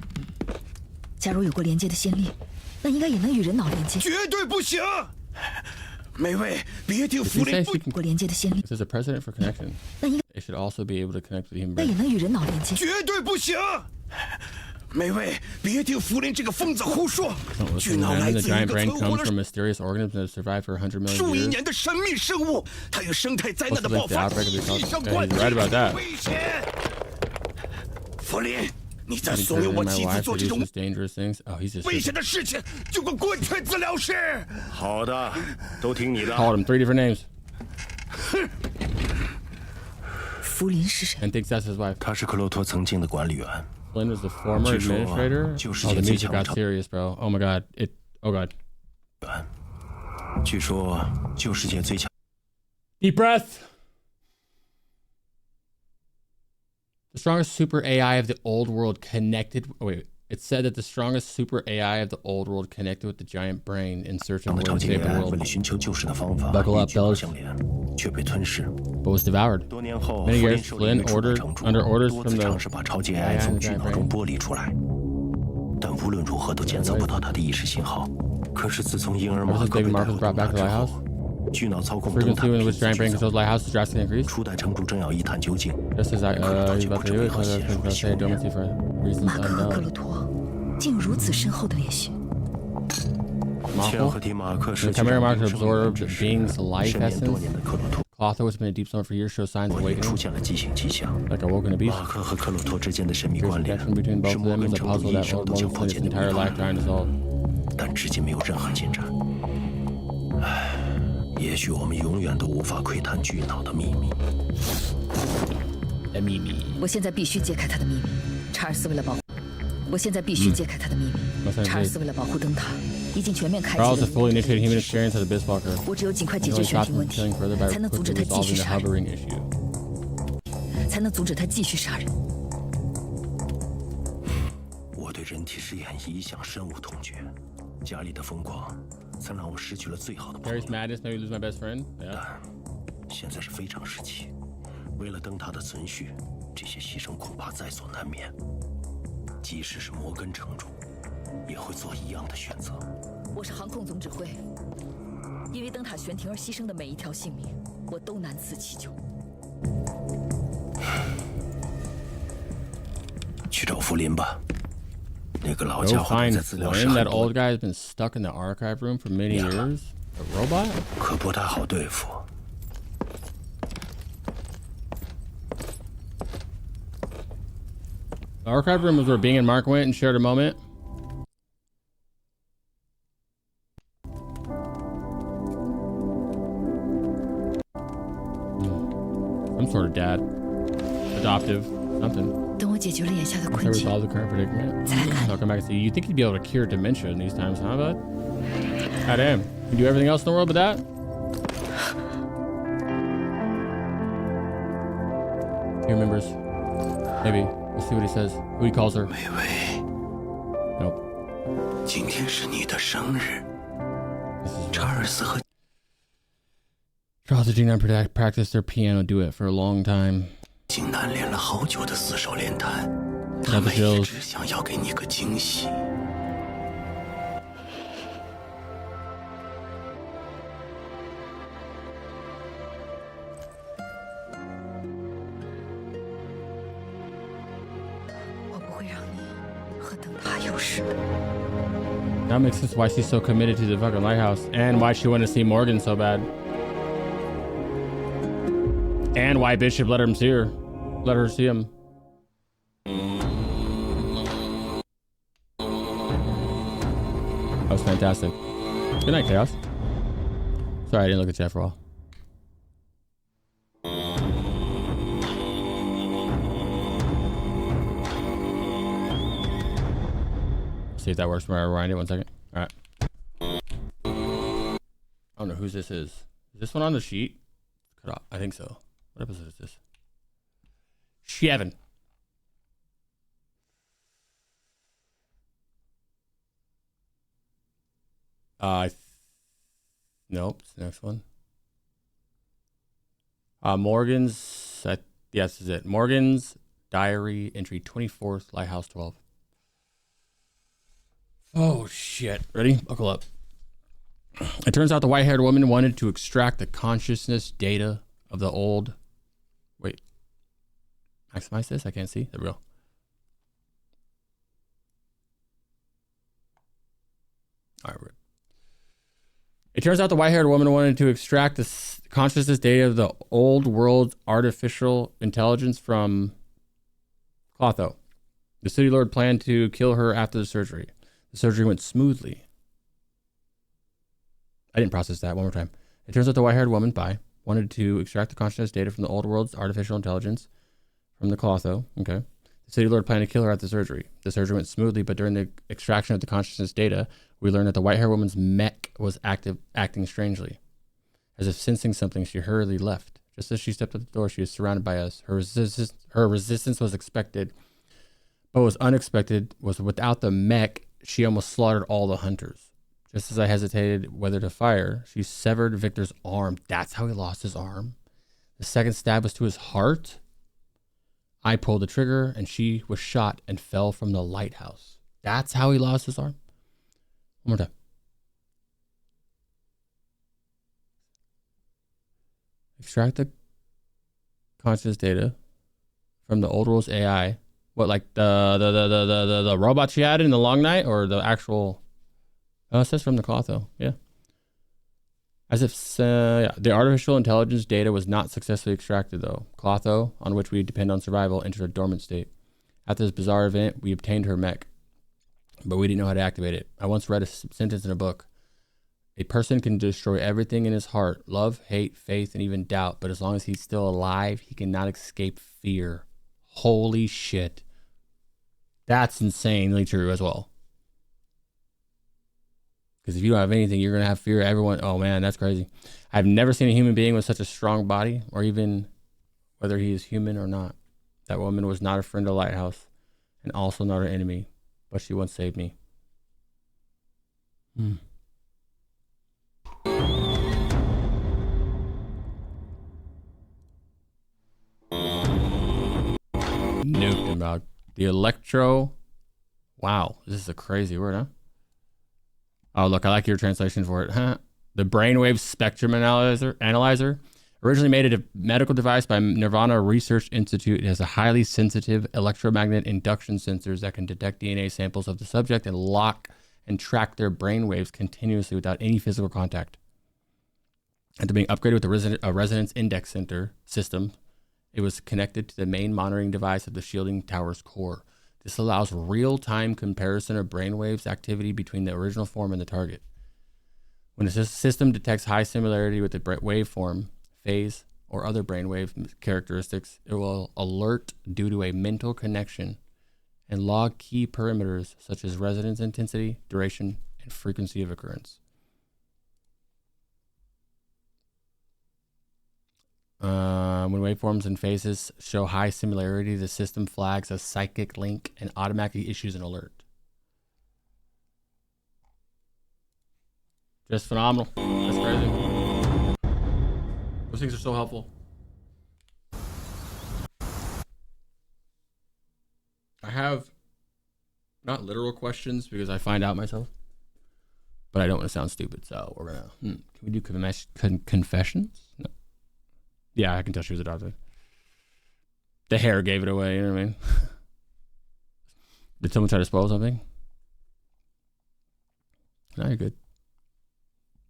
假如有过连接的先例，那应该也能与人脑连接。绝对不行！每位，别听 Did 福 he 林 say 不 she can, 过连接的先例， if there's a precedent for connection, 那应 it should also be able to connect with the human 那也 brain. 能与人脑连接。绝对不行！每位，别听福林这个疯子胡说。 Don't 巨 listen to 脑 him. 来 The 自一 giant 个 brain 存活 comes 了 from mysterious organisms that have survived for 100 million 数亿 years. 年的神秘生物，它与生态灾难的 Also 爆 thinks the 发 outbreak of 息 the 息相 yeah, 关。 he's right about that. 危险！福林，你在 He's 怂恿 driven 我 my 妻子 wife 做 to 这 do 种 these dangerous things. Oh, he's just 危险的事情，就给我滚去治疗室！好的，都听你的。 called him 3 different names 福林是谁？ and thinks that's his wife. 他是克洛托曾经的管理员。 Flynn was the former 据说， administrator. 旧世 Oh, 界 the 最 music 强的 got 超 serious, bro. Oh my god. Oh god. 据说，旧世界最强。 Deep breath. The strongest super AI of the old world connected. Oh, wait. It said that the strongest super AI of the old world connected with the giant brain in search of 的 a 超 way to 级 save the 人为 world, 了寻求救世的方法， Buckle up, 与巨脑 fellas. 相连，却被吞噬。 but was devoured. 多年后， Many 福 years, 林受领 Flynn 域出版 ordered 成著， under orders 多 from 次 the 尝试把超级 AI 从巨脑中剥离出来，但无论如何都检测不到它的意识信号。可是自从婴儿 Ever 马 since 克被 Baby 带 Mark 回 was brought 灯塔 back to 之 the 后 lighthouse, 巨脑操控灯 frequency 塔 with 的 which giant brain controls lighthouses drastically increased. 初代城主正要一探究竟。 Just as I, 克洛托 he's 就不 about 知 to do 为 it, 何 so 陷入了 I 休 say 眠。 dormancy for reasons 马克和克洛 unknown. 托竟有如此深厚的联系。千和迪马克 The 实际上 Chimera Mark 并生命 absorbed 之时 being's life 深眠多 essence. 年的克洛托 Clotho has been in a deep slumber for years, shows signs of 也出 awakening, 现了畸形迹象。 like a woken beast. 马克和克洛托之间的神秘 There's 关联 connection between both 是 of 摩 them 根 is a 城主 puzzle 一 that 生 Old 都 Morgan 想破 spent 解 his 的 entire 谜 life 团， trying to solve. 但至今没有任何进展。唉，也许我们永远都无法窥探巨脑的秘密。 The Mimi. 我现在必须揭开他的秘密。查尔斯为了保护，我现在必须揭开他的秘密。查尔斯为了保护灯塔，已经全面开启 Charles 了 has fully initiated human experience as a Biswalker. 我只有尽快 He 解 can 决 only 悬 stop 停 him 问 from 题 killing further，by 才能阻止 quickly 他继续 resolving the 杀人， hovering issue. 才能阻止他继续杀人。我对人体试验一向深恶痛绝，家里的疯狂曾让我失去了最好的朋 Harry's 友。 madness made me lose my best friend. Yeah. 现在是非常时期，为了灯塔的存续，这些牺牲恐怕在所难免。即使是摩根城主，也会做一样的选择。我是航控总指挥，因为灯塔悬停而牺牲的每一条性命，我都难辞其咎。去找福林吧，那个老 Go 家伙 find 在资料室 Flynn. 很 That 多 old guy has been stuck in the archive room for many years. A robot? 可不太好对付。 The archive room was where Bing and Mark went and shared a moment. Some sort of dad. Adoptive. Something. 等我解决了眼下的 Once I 困境， resolve the current predicament, I'll come back and see. You think you'd be able to cure dementia in these times, huh, bud? God damn. You do everything else in the world but that? He remembers. Maybe. We'll see what he says. Who he calls her. 薇薇， Nope. 今天是你的生日。查尔斯和 Charles and Gina practiced their piano duet for a long time. 金南练了好久的四手联弹， Got 他 the 们一 chills. 直想要给你个惊喜。 我不会让你和灯塔有事的。 That makes sense why she's so committed to the fucking lighthouse and why she wanted to see Morgan so bad. And why Bishop let her see him. That was fantastic. Good night, Chaos. Sorry, I didn't look at chat for a while. See if that works when I rewind it. 1 second. All right. I don't know whose this is. Is this one on the sheet? Cut off. I think so. What episode is this? 7. Nope, it's the next one. Morgan's, yes, this is it. Morgan's Diary, entry 24th, Lighthouse 12. Oh, shit. Ready? Buckle up. It turns out the white-haired woman wanted to extract the consciousness data of the old... Wait. Maximize this? I can't see. There we go. All right, we're good. It turns out the white-haired woman wanted to extract the consciousness data of the old world's artificial intelligence from Clotho. The city lord planned to kill her after the surgery. The surgery went smoothly. I didn't process that. One more time. It turns out the white-haired woman, wanted to extract the consciousness data from the old world's artificial intelligence from the Clotho. Okay. The city lord planned to kill her after the surgery. The surgery went smoothly, but during the extraction of the consciousness data, we learned that the white-haired woman's mech was acting strangely. As if sensing something, she hurriedly left. Just as she stepped out the door, she was surrounded by us. Her resistance was expected, but what was unexpected was without the mech, she almost slaughtered all the hunters. Just as I hesitated whether to fire, she severed Victor's arm. That's how he lost his arm. The second stab was to his heart. I pulled the trigger, and she was shot and fell from the lighthouse. That's how he lost his arm. One more time. Extract the conscious data from the old world's AI. What, like the robot she had in the long night, or the actual? Oh, it says from the Clotho. Yeah. As if the artificial intelligence data was not successfully extracted, though. Clotho, on which we depend on survival, entered a dormant state. After this bizarre event, we obtained her mech, but we didn't know how to activate it. I once read a sentence in a book. A person can destroy everything in his heart, love, hate, faith, and even doubt, but as long as he's still alive, he cannot escape fear. Holy shit. That's insanely true as well. Because if you don't have anything, you're going to have fear. Everyone, oh man, that's crazy. I've never seen a human being with such a strong body, or even whether he is human or not. That woman was not a friend of Lighthouse, and also not her enemy, but she once saved me. Nuked him out. The electro. Wow, this is a crazy word, huh? Oh, look, I like your translation for it. Huh? The brainwave spectrum analyzer. Originally made a medical device by Nirvana Research Institute, it has a highly sensitive electromagnet induction sensors that can detect DNA samples of the subject and lock and track their brainwaves continuously without any physical contact. After being upgraded with a resonance index center system, it was connected to the main monitoring device of the shielding tower's core. This allows real-time comparison of brainwaves activity between the original form and the target. When a system detects high similarity with the waveform, phase, or other brainwave characteristics, it will alert due to a mental connection and log key parameters such as resonance intensity, duration, and frequency of occurrence. When waveforms and phases show high similarity, the system flags a psychic link and automatically issues an alert. Just phenomenal. That's crazy. Those things are so helpful. I have not literal questions because I find out myself, but I don't want to sound stupid, so we're gonna. Can we do confessions? No. Yeah, I can tell she was adopted. The hair gave it away, you know what I mean? Did someone try to spoil something? No, you're good.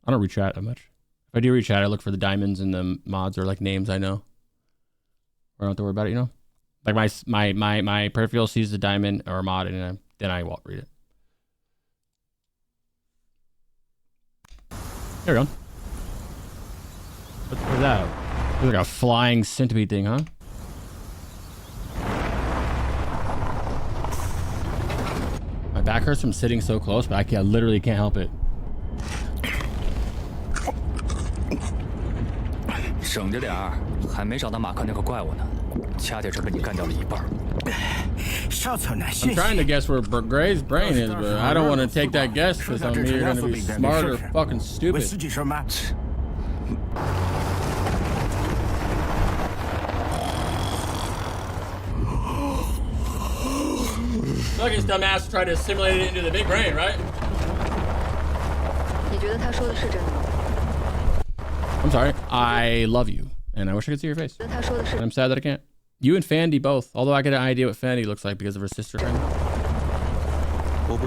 I don't rechat that much. If I do rechat, I look for the diamonds and the mods or like names I know. Or I don't have to worry about it, you know? Like my peripheral sees the diamond or mod and then I won't read it. There we go. What's that? Looks like a flying centipede thing, huh? My back hurts from sitting so close, but I literally can't help it. 省着点儿，还没找到马克那个怪物呢，掐点就被你干掉了一半。I'm trying to guess where Gray's brain is, but I don't want to take that guess because I'm either going to be smart or fucking stupid. Look, his dumb ass tried to assimilate it into the big brain, right? I'm sorry. I love you, and I wish I could see your face. And I'm sad that I can't. You and Fandy both, although I get an idea what Fandy looks like because of her sister friend. Someone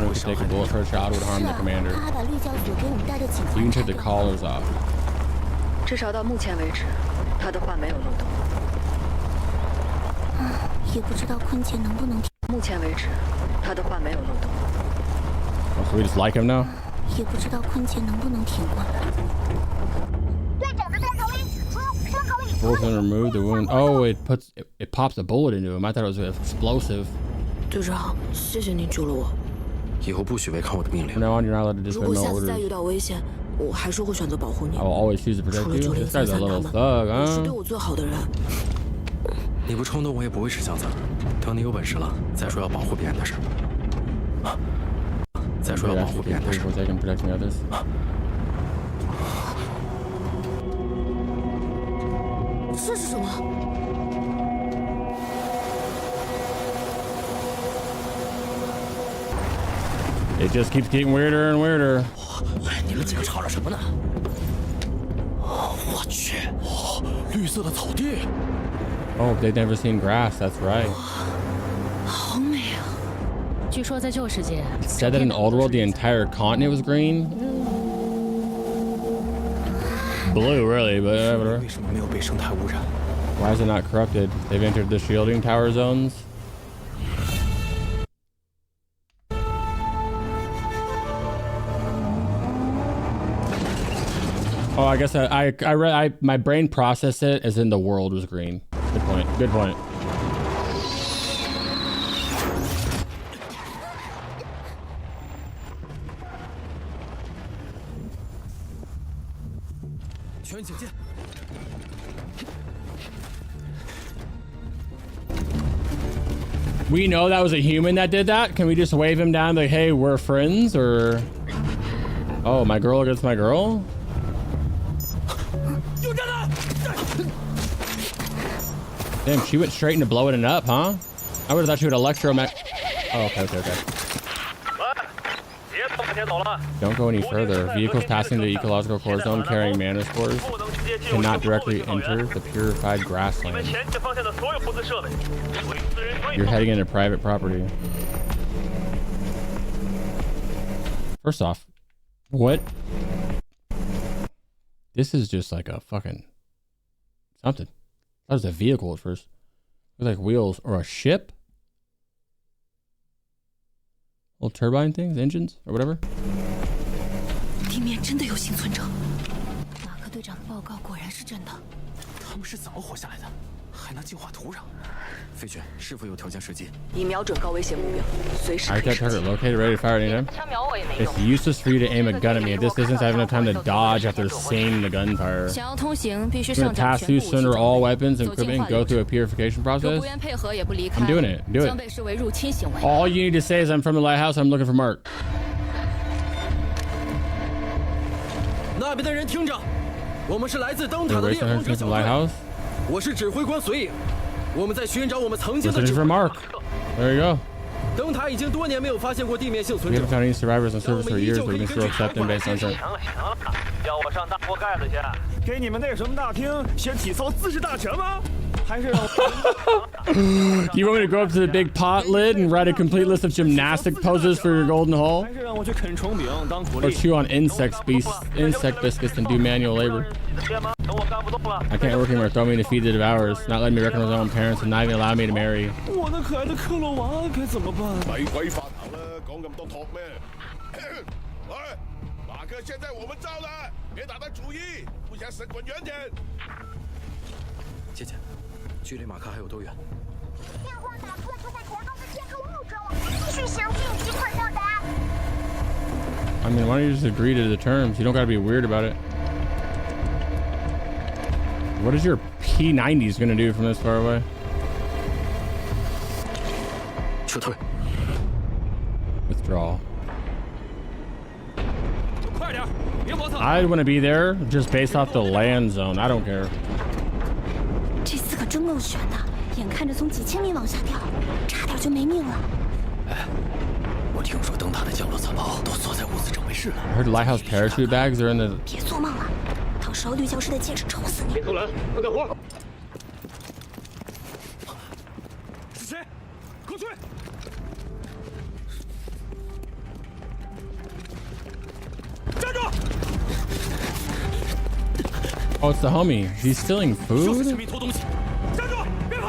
who could take a bullet for a child would harm the commander. You can take the collars off. Oh, so we just like him now? Bullets and remove the wound. Oh, it pops a bullet into him. I thought it was explosive. From now on, you're not allowed to disobey my orders. I will always choose to protect you. This guy's a little thug, huh? Before taking protecting others. It just keeps getting weirder and weirder. Oh, they've never seen grass. That's right. It said that in Old World the entire continent was green. Blue, really, but whatever. Why is it not corrupted? They've entered the shielding tower zones. Oh, I guess I read my brain processed it as in the world was green. Good point. Good point. We know that was a human that did that. Can we just wave him down like, hey, we're friends? Or oh, my girl against my girl? Damn, she went straight into blowing it up, huh? I would have thought she would electromag. Oh, okay. Don't go any further. Vehicles passing the ecological core zone carrying mana spores cannot directly enter the purified grassland. You're heading into private property. First off, what? This is just like a fucking something. That was a vehicle at first. It was like wheels or a ship. Little turbine things, engines or whatever. 地面真的有幸存者，马克队长的报告果然是真的。他们是怎么活下来的？还能净化土壤？飞犬是否有条件射击？已瞄准高危险目标，随时可以射击。Target located, ready to fire anytime. It's useless for you to aim a gun at me at this distance. I have enough time to dodge after seeing the gunfire. 想要通行，必须 I'm gonna pass through, surrender all weapons and equipment, and go through a purification process. I'm doing it. Do it. All you need to say is I'm from the lighthouse. I'm looking for Mark. 那边的人听着，我们是来自灯塔的猎户者小队。我是指挥官随影，我们在寻找我们曾经的指挥官。There you go. 灯塔已经多年没有发现过地面幸存者。We haven't found any survivors on surface for years, but we can still accept them based on certain. 要我上大锅盖子去？给你们那什么大厅写体操姿势大全吗？还是让我 Do you want me to go up to the big pot lid and write a complete list of gymnastic poses for your golden hole? 还是让我去啃虫饼当苦力 Or chew on insect biscuits and do manual labor? I can't work anymore. Throw me in the feed the devourers. Not letting me recognize my own parents and not even allow me to marry. 我的可爱的克洛娃该怎么办？咪鬼發頭啦，講咁多托咩？喂，馬克現在我們招了，別打他主意，不想死滾遠點。姐姐，距離馬克還有多遠？电话打破就在前方的监控误中，继續相信機會到達。I mean, why don't you just agree to the terms? You don't gotta be weird about it. What is your P90s gonna do from this far away? 撤退。Withdraw. 快点，别磨蹭。I want to be there just based off the land zone. I don't care. 这4可真够悬的，眼看着从几千米往下掉，差点就没命了。哎，我听说灯塔的降落残包都锁在屋子正位室了。I heard lighthouse parachute bags are in the. 别做梦了，到时候绿教师的戒指抽死你！别偷懒，快干活！是谁？后退！ Oh, it's the homie. He's stealing food? Is it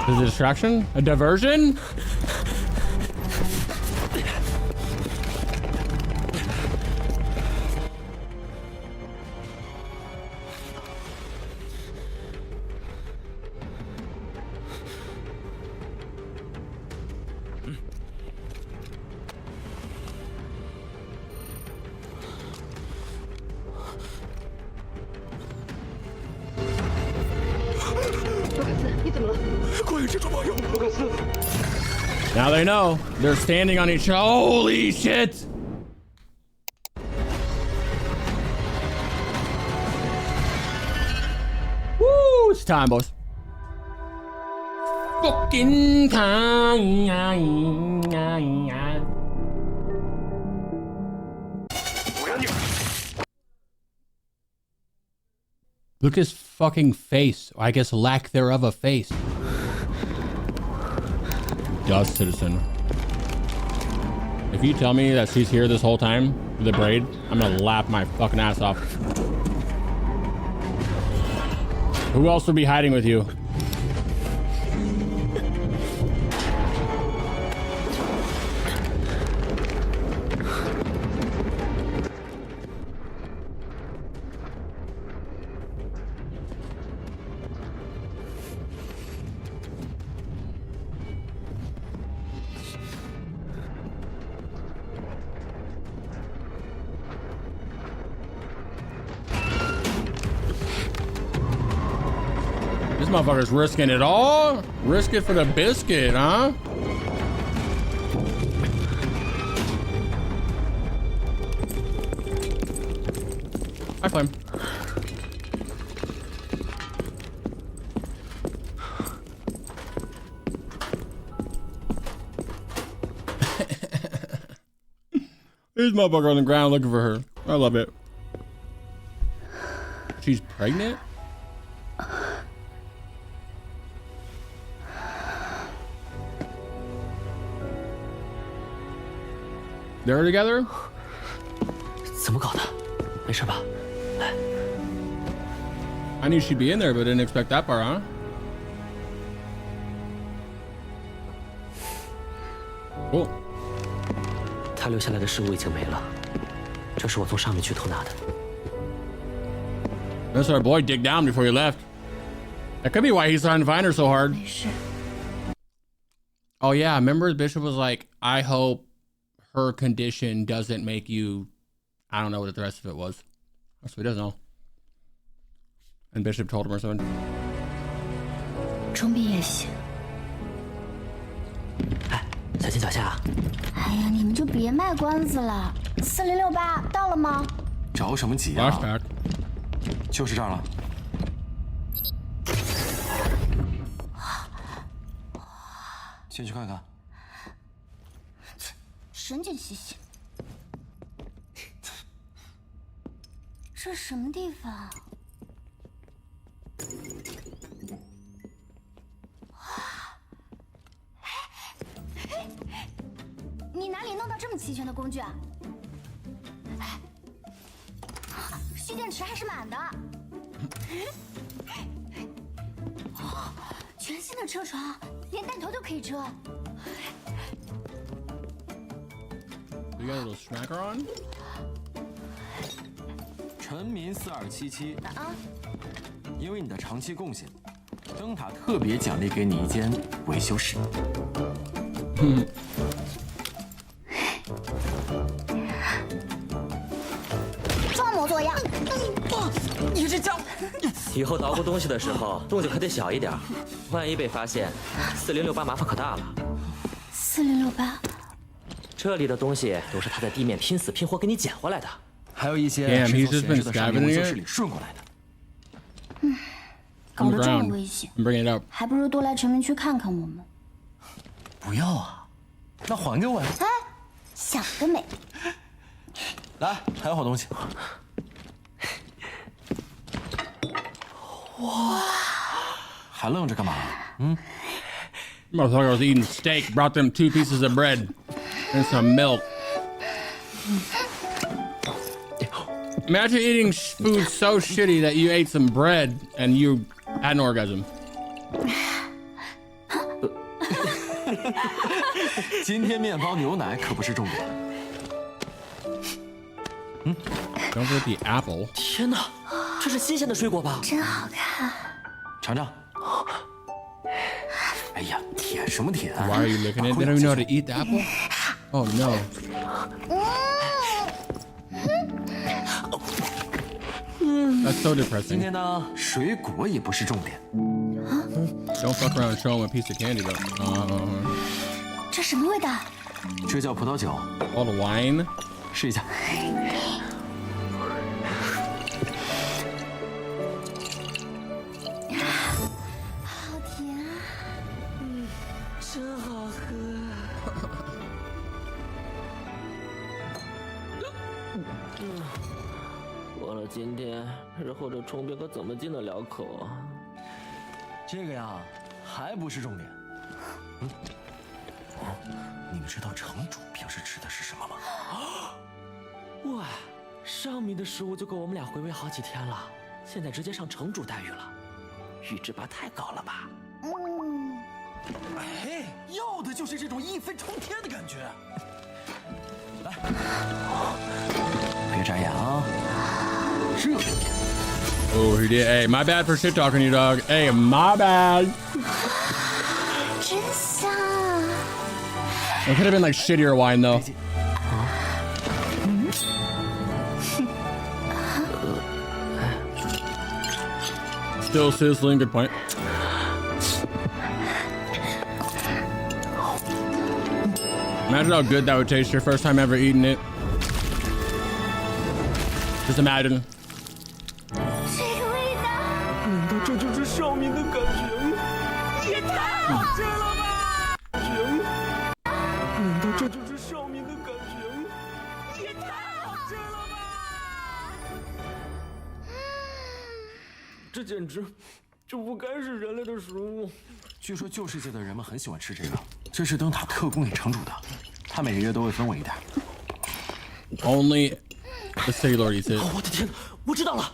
a distraction? A diversion? Now they know. They're standing on each other. Holy shit! Woo! It's time, boys. Fucking time. Look at his fucking face. I guess lack thereof a face. Dust citizen. If you tell me that she's here this whole time with the braid, I'm gonna laugh my fucking ass off. Who else would be hiding with you? This motherfucker's risking it all? Risk it for the biscuit, huh? Hi, Flame. This motherfucker on the ground looking for her. I love it. She's pregnant? They're together? 怎么搞的？没事吧？来。I knew she'd be in there, but didn't expect that part, huh? Cool. 他留下来的食物已经没了，这是我从上面去偷拿的。That's our boy dig down before he left. That could be why he's trying to find her so hard. Oh yeah, remember Bishop was like, I hope her condition doesn't make you, I don't know what the rest of it was. So he doesn't know. And Bishop told him or something. 装逼也行。哎，小心脚下。哎呀，你们就别卖关子了。4068到了吗？着什么急啊？就是这儿了。先去看看。神经兮兮。这什么地方？你哪里弄到这么齐全的工具啊？蓄电池还是满的。全新的车床，连弹头都可以遮。You got a little smacker on? 臣民4277，因为你的长期贡献，灯塔特别奖励给你一间维修室。装模作样。你这家伙！以后捣鼓东西的时候动静可得小一点，万一被发现，4068麻烦可大了。4068，这里的东西都是他在地面拼死拼活给你捡回来的，还有一些是从闲置的商业维修室里顺过来的。搞得这么危险，还不如多来城门区看看我们。不要啊，那还给我呀！哎，想得美！来，还有好东西。哇，还愣着干嘛？Motherfucker was eating steak, brought them 2 pieces of bread and some milk. Imagine eating food so shitty that you ate some bread and you had an orgasm. 今天面包牛奶可不是重点。Don't forget the apple. 天哪，这是新鲜的水果吧？真好看。尝尝。哎呀，舔什么舔 Why are you licking it? They don't even know how to eat the apple? Oh no. That's so depressing. 今天呢，水果也不是重点。Don't fuck around and show him a piece of candy though. 这什么味道？这叫葡萄酒。All the wine. 试一下。好甜啊！真好喝。过了今天，日后这虫饼可怎么进得了口啊？这个呀，还不是重点。你们知道城主平时吃的是什么吗？哇，上米的食物就够我们俩回味好几天了，现在直接上城主待遇了，阈值吧太高了吧？哎，要的就是这种一飞冲天的感觉。来，别眨眼啊！这。Oh, he did. Hey, my bad for shit talking you, dog. Hey, my bad. 真香。It could have been like shittier wine though. Still sizzling. Good point. Imagine how good that would taste your first time ever eating it. Just imagine. 这个味道，难道这就是上面的感觉？也太好吃了吧！难道这就是上面的感觉？也太好吃了吧！这简直就不该是人类的食物。据说旧世界的人们很喜欢吃这个，这是灯塔特供给城主的，他每个月都会分我一点。Only the sailor eats it. 我的天，我知道了。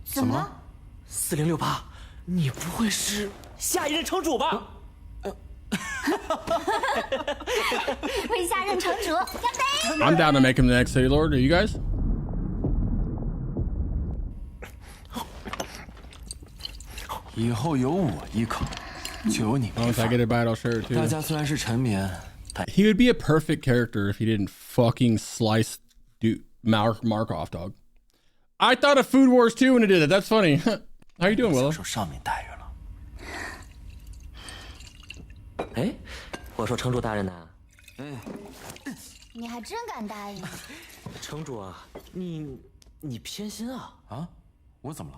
怎么了？4068，你不会是下一任城主吧？为下任城主干杯 I'm down to make him the next sailor. Are you guys? 以后有我一口，就有你。Once I get a bite, I'll share it too. 大家虽然是沉眠，但 He would be a perfect character if he didn't fucking slice Markov, dog. I thought of Food Wars 2 when he did it. That's funny. How you doing, Willow? 受上面待遇了。哎，我说城主大人呢？你还真敢答应？城主啊，你偏心啊？啊？我怎么了？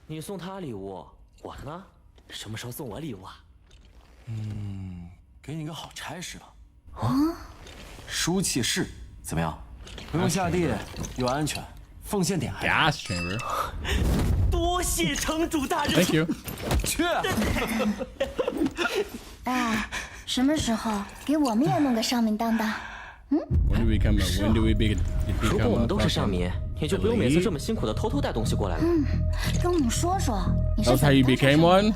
你送他礼物，我呢？什么时候送我礼物啊？给你个好差事吧。输气室怎么样？不用下地，又安全，奉献点还。Gas chamber. 多谢城主大人。Thank you. 去。哎，什么时候给我们也弄个上民当当？When do we become a? When do we become? 如果我们都是上民，你就不用每次这么辛苦的偷偷带东西过来了。跟我们说说，你是 That's how you became one.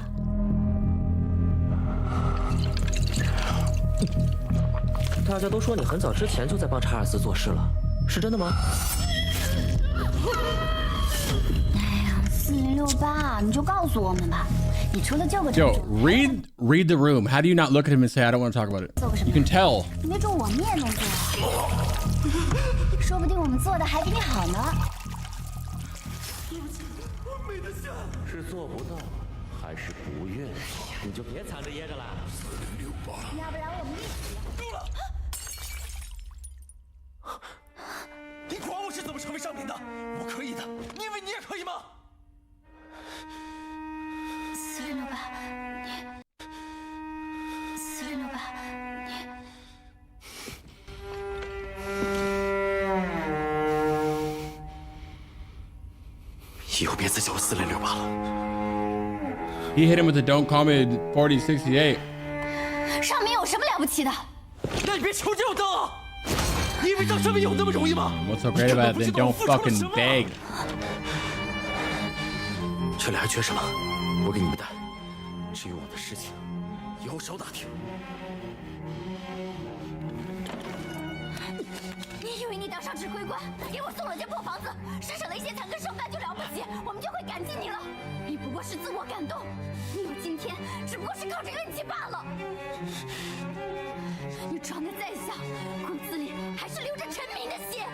大家都说你很早之前就在帮查尔斯做事了，是真的吗？哎呀，4068，你就告诉我们吧，你除了救个 Yo, read the room. How do you not look at him and say I don't want to talk about it? You can tell. 没准我们也能做，说不定我们做的还比你好呢。是做不到，还是不愿意？你就别藏着掖着了。要不然我们一起。为上品的，我可以的，你以为你也可以吗？司令老板，司令老板，以后别再叫我406了。He hit him with the "Don't call me 4068." 上面有什么了不起的？那你别求这种灯啊！你以为当上面有那么容易吗 What's so great about it? Then don't fucking beg. 这里还缺什么？我给你们带。至于我的事情，以后少打听。你以为你当上指挥官，给我送了间破房子，施舍了一些残羹剩饭就了不起，我们就会感激你了？你不过是自我感动，你有今天只不过是靠着运气罢了。你装的再像，骨子里还是流着臣民的血。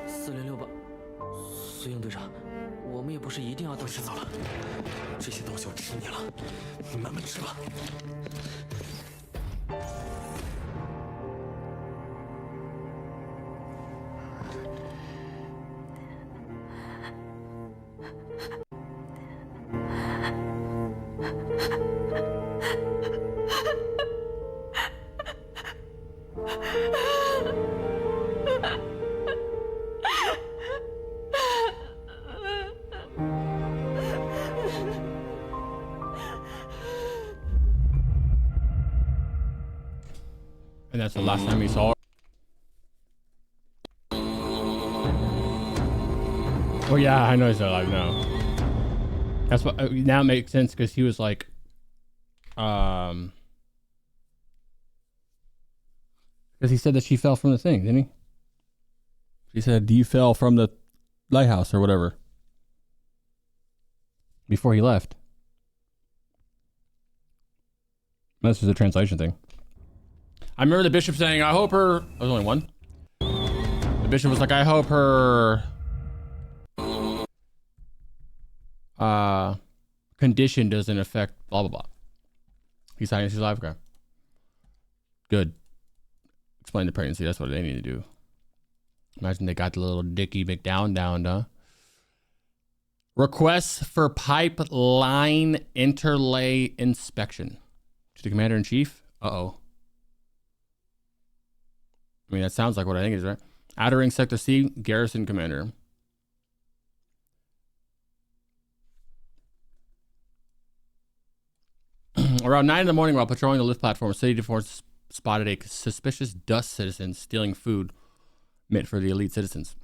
4068，随营队长，我们也不是一定要到迟早了，这些东西我吃你了，你慢慢吃吧。And that's the last time we saw her. Oh yeah, I know he's alive now. That's what now it makes sense because he was like, because he said that she fell from the thing, didn't he? He said you fell from the lighthouse or whatever before he left. This is a translation thing. I remember the bishop saying, I hope her... There's only one. The bishop was like, I hope her... condition doesn't affect blah, blah, blah. He's saying she's alive. Okay. Good. Explain the pregnancy. That's what they need to do. Imagine they got the little Dickie McDown down, huh? Requests for pipeline interlay inspection. To the commander-in-chief? Uh-oh. I mean, that sounds like what I think it is, right? Outer Ring Sector C, Garrison Commander. Around 9 in the morning while patrolling the lift platform, city defense spotted a suspicious dust citizen stealing food meant for the elite citizens.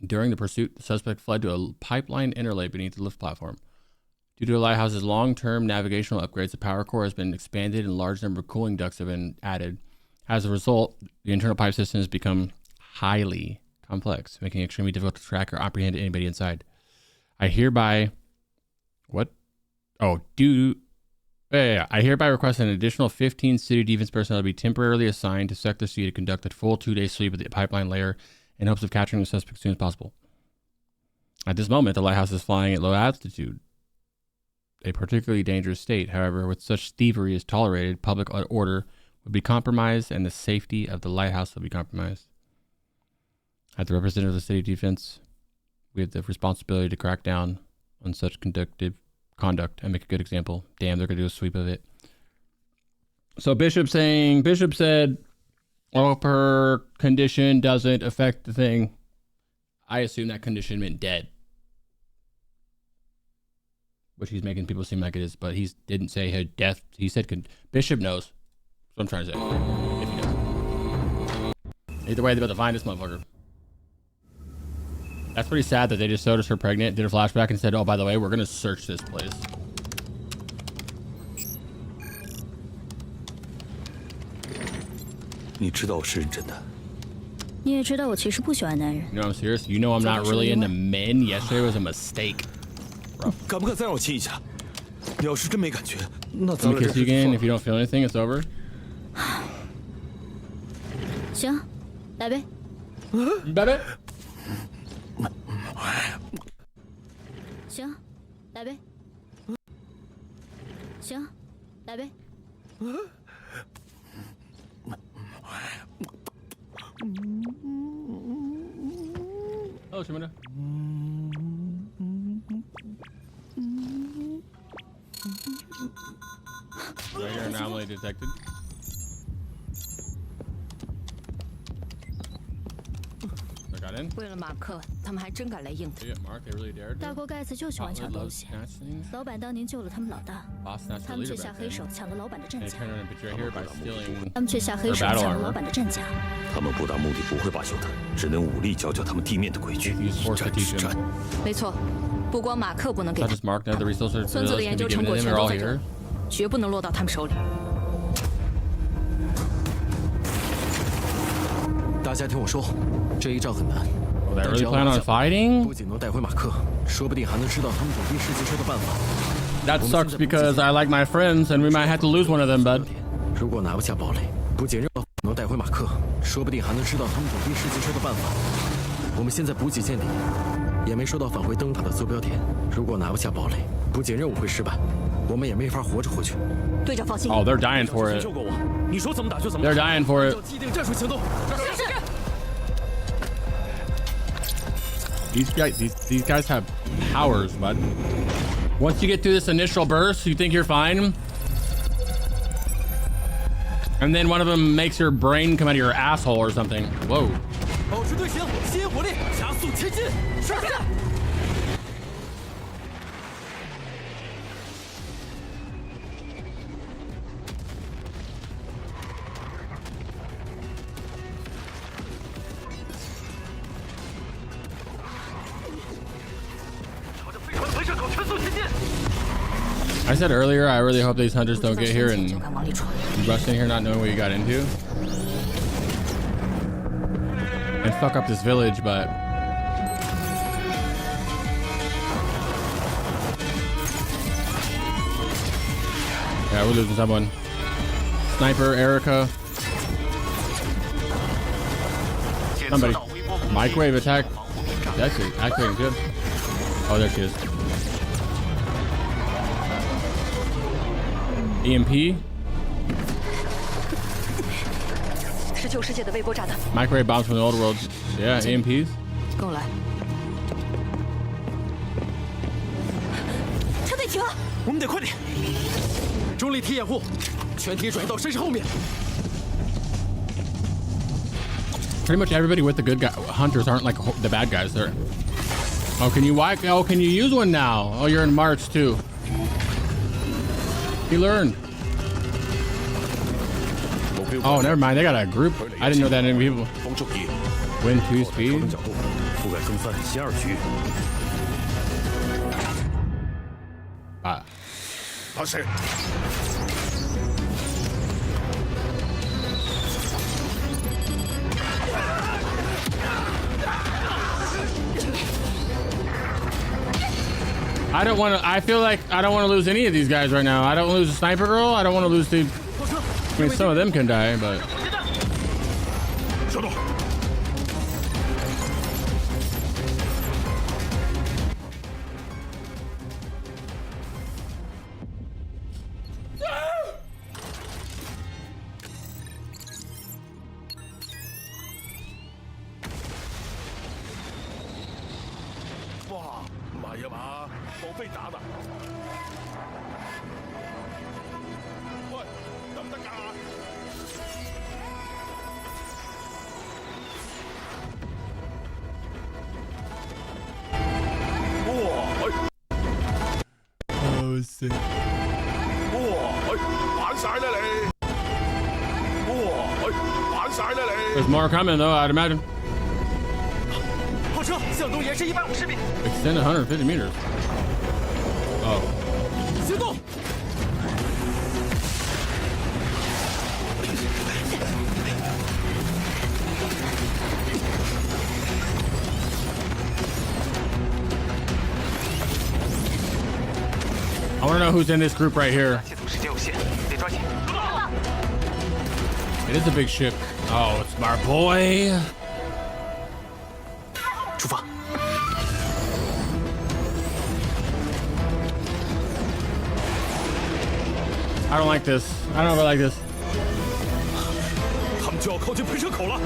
During the pursuit, the suspect fled to a pipeline interlay beneath the lift platform. Due to the lighthouse's long-term navigational upgrades, the power core has been expanded and a large number of cooling ducts have been added. As a result, the internal pipe system has become highly complex, making it extremely difficult to track or apprehend anybody inside. I hereby... What? Oh, I hereby request an additional 15 city defense personnel to be temporarily assigned to Sector C to conduct a full 2-day sweep of the pipeline layer in hopes of capturing the suspect as soon as possible. At this moment, the lighthouse is flying at low altitude, a particularly dangerous state. However, with such thievery as tolerated, public order would be compromised and the safety of the lighthouse will be compromised. As the representative of the city defense, we have the responsibility to crack down on such conduct and make a good example. Damn, they're going to do a sweep of it. So Bishop said, oh, her condition doesn't affect the thing. I assume that condition meant dead. Which he's making people seem like it is, but he didn't say her death. He said Bishop knows. That's what I'm trying to say. If he does. Either way, they're about to find this motherfucker. That's pretty sad that they just showed us her pregnant, did a flashback, and said, oh, by the way, we're going to search this place. You know I'm serious? You know I'm not really into men? Yesterday was a mistake. Let me kiss you again. If you don't feel anything, it's over. 行，来呗。来呗。行，来呗。行，来呗。哦，什么呢？Radar anomaly detected. 为了马克，他们还真敢来硬的。大国盖茨就喜欢抢东西。老板当年救了他们老大，他们却下黑手抢了老板的战甲。他们不达目的不会罢休的，只能武力教教他们地面的规矩。战。没错，不光马克不能给他，孙子的研究成果全都在这儿，绝不能落到他们手里。大家听我说，这一仗很难。 They really plan on fighting? 不仅能带回马克，说不定还能知道他们躲避世界兽的办法。 That sucks because I like my friends and we might have to lose one of them, bud. 如果拿不下堡垒，不仅能带回马克，说不定还能知道他们躲避世界兽的办法。我们现在补给舰底，也没收到返回灯塔的坐标点。如果拿不下堡垒，不仅任务会失败，我们也没法活着回去。队长放心。Oh, they're dying for it. 你说怎么打就怎么打。 They're dying for it. 既定战术行动。是。 These guys have powers, bud. Once you get through this initial burst, you think you're fine. And then one of them makes your brain come out of your asshole or something. Whoa. 保持队形，吸引火力，加速前进。是。 I said earlier, I really hope these hunters don't get here and rush in here not knowing what you got into. And fuck up this village, but... Yeah, we're losing someone. Sniper, Erica. Somebody. Microwave attack. That's it. Activating good. Oh, there she is. EMP. Microwave bombs from the old world. Yeah, EMPs. 跟我来。车队停了，我们得快点。中立体掩护，全体转移到绅士后面。 Pretty much everybody with the good guy hunters aren't like the bad guys. They're. Oh, can you wipe? Oh, can you use one now? Oh, you're in March too. You learned. Oh, never mind. They got a group. I didn't know that many people. Wind 2 speed. I don't want to. I feel like I don't want to lose any of these guys right now. I don't want to lose the sniper girl. I don't want to lose the. I mean, some of them can die, but. There's more coming though, I'd imagine. Extend 150 meters. Oh. I want to know who's in this group right here. It is a big ship. Oh, it's my boy. 出发。I don't like this. I don't ever like this. 他们就要靠近喷射口了。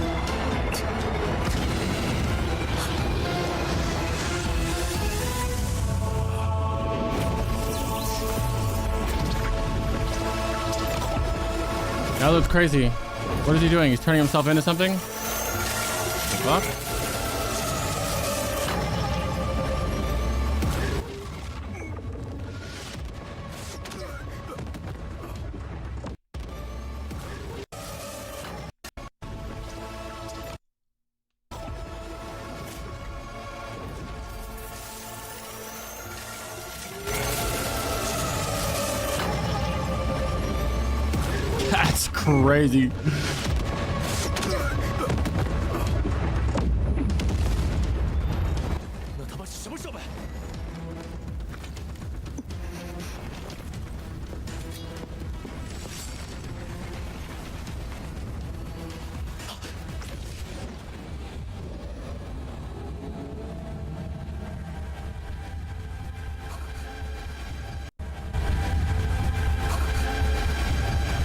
That looks crazy. What is he doing? He's turning himself into something? What? That's crazy.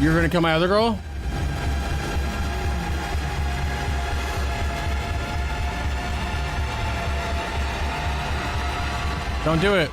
You're gonna kill my other girl? Don't do it.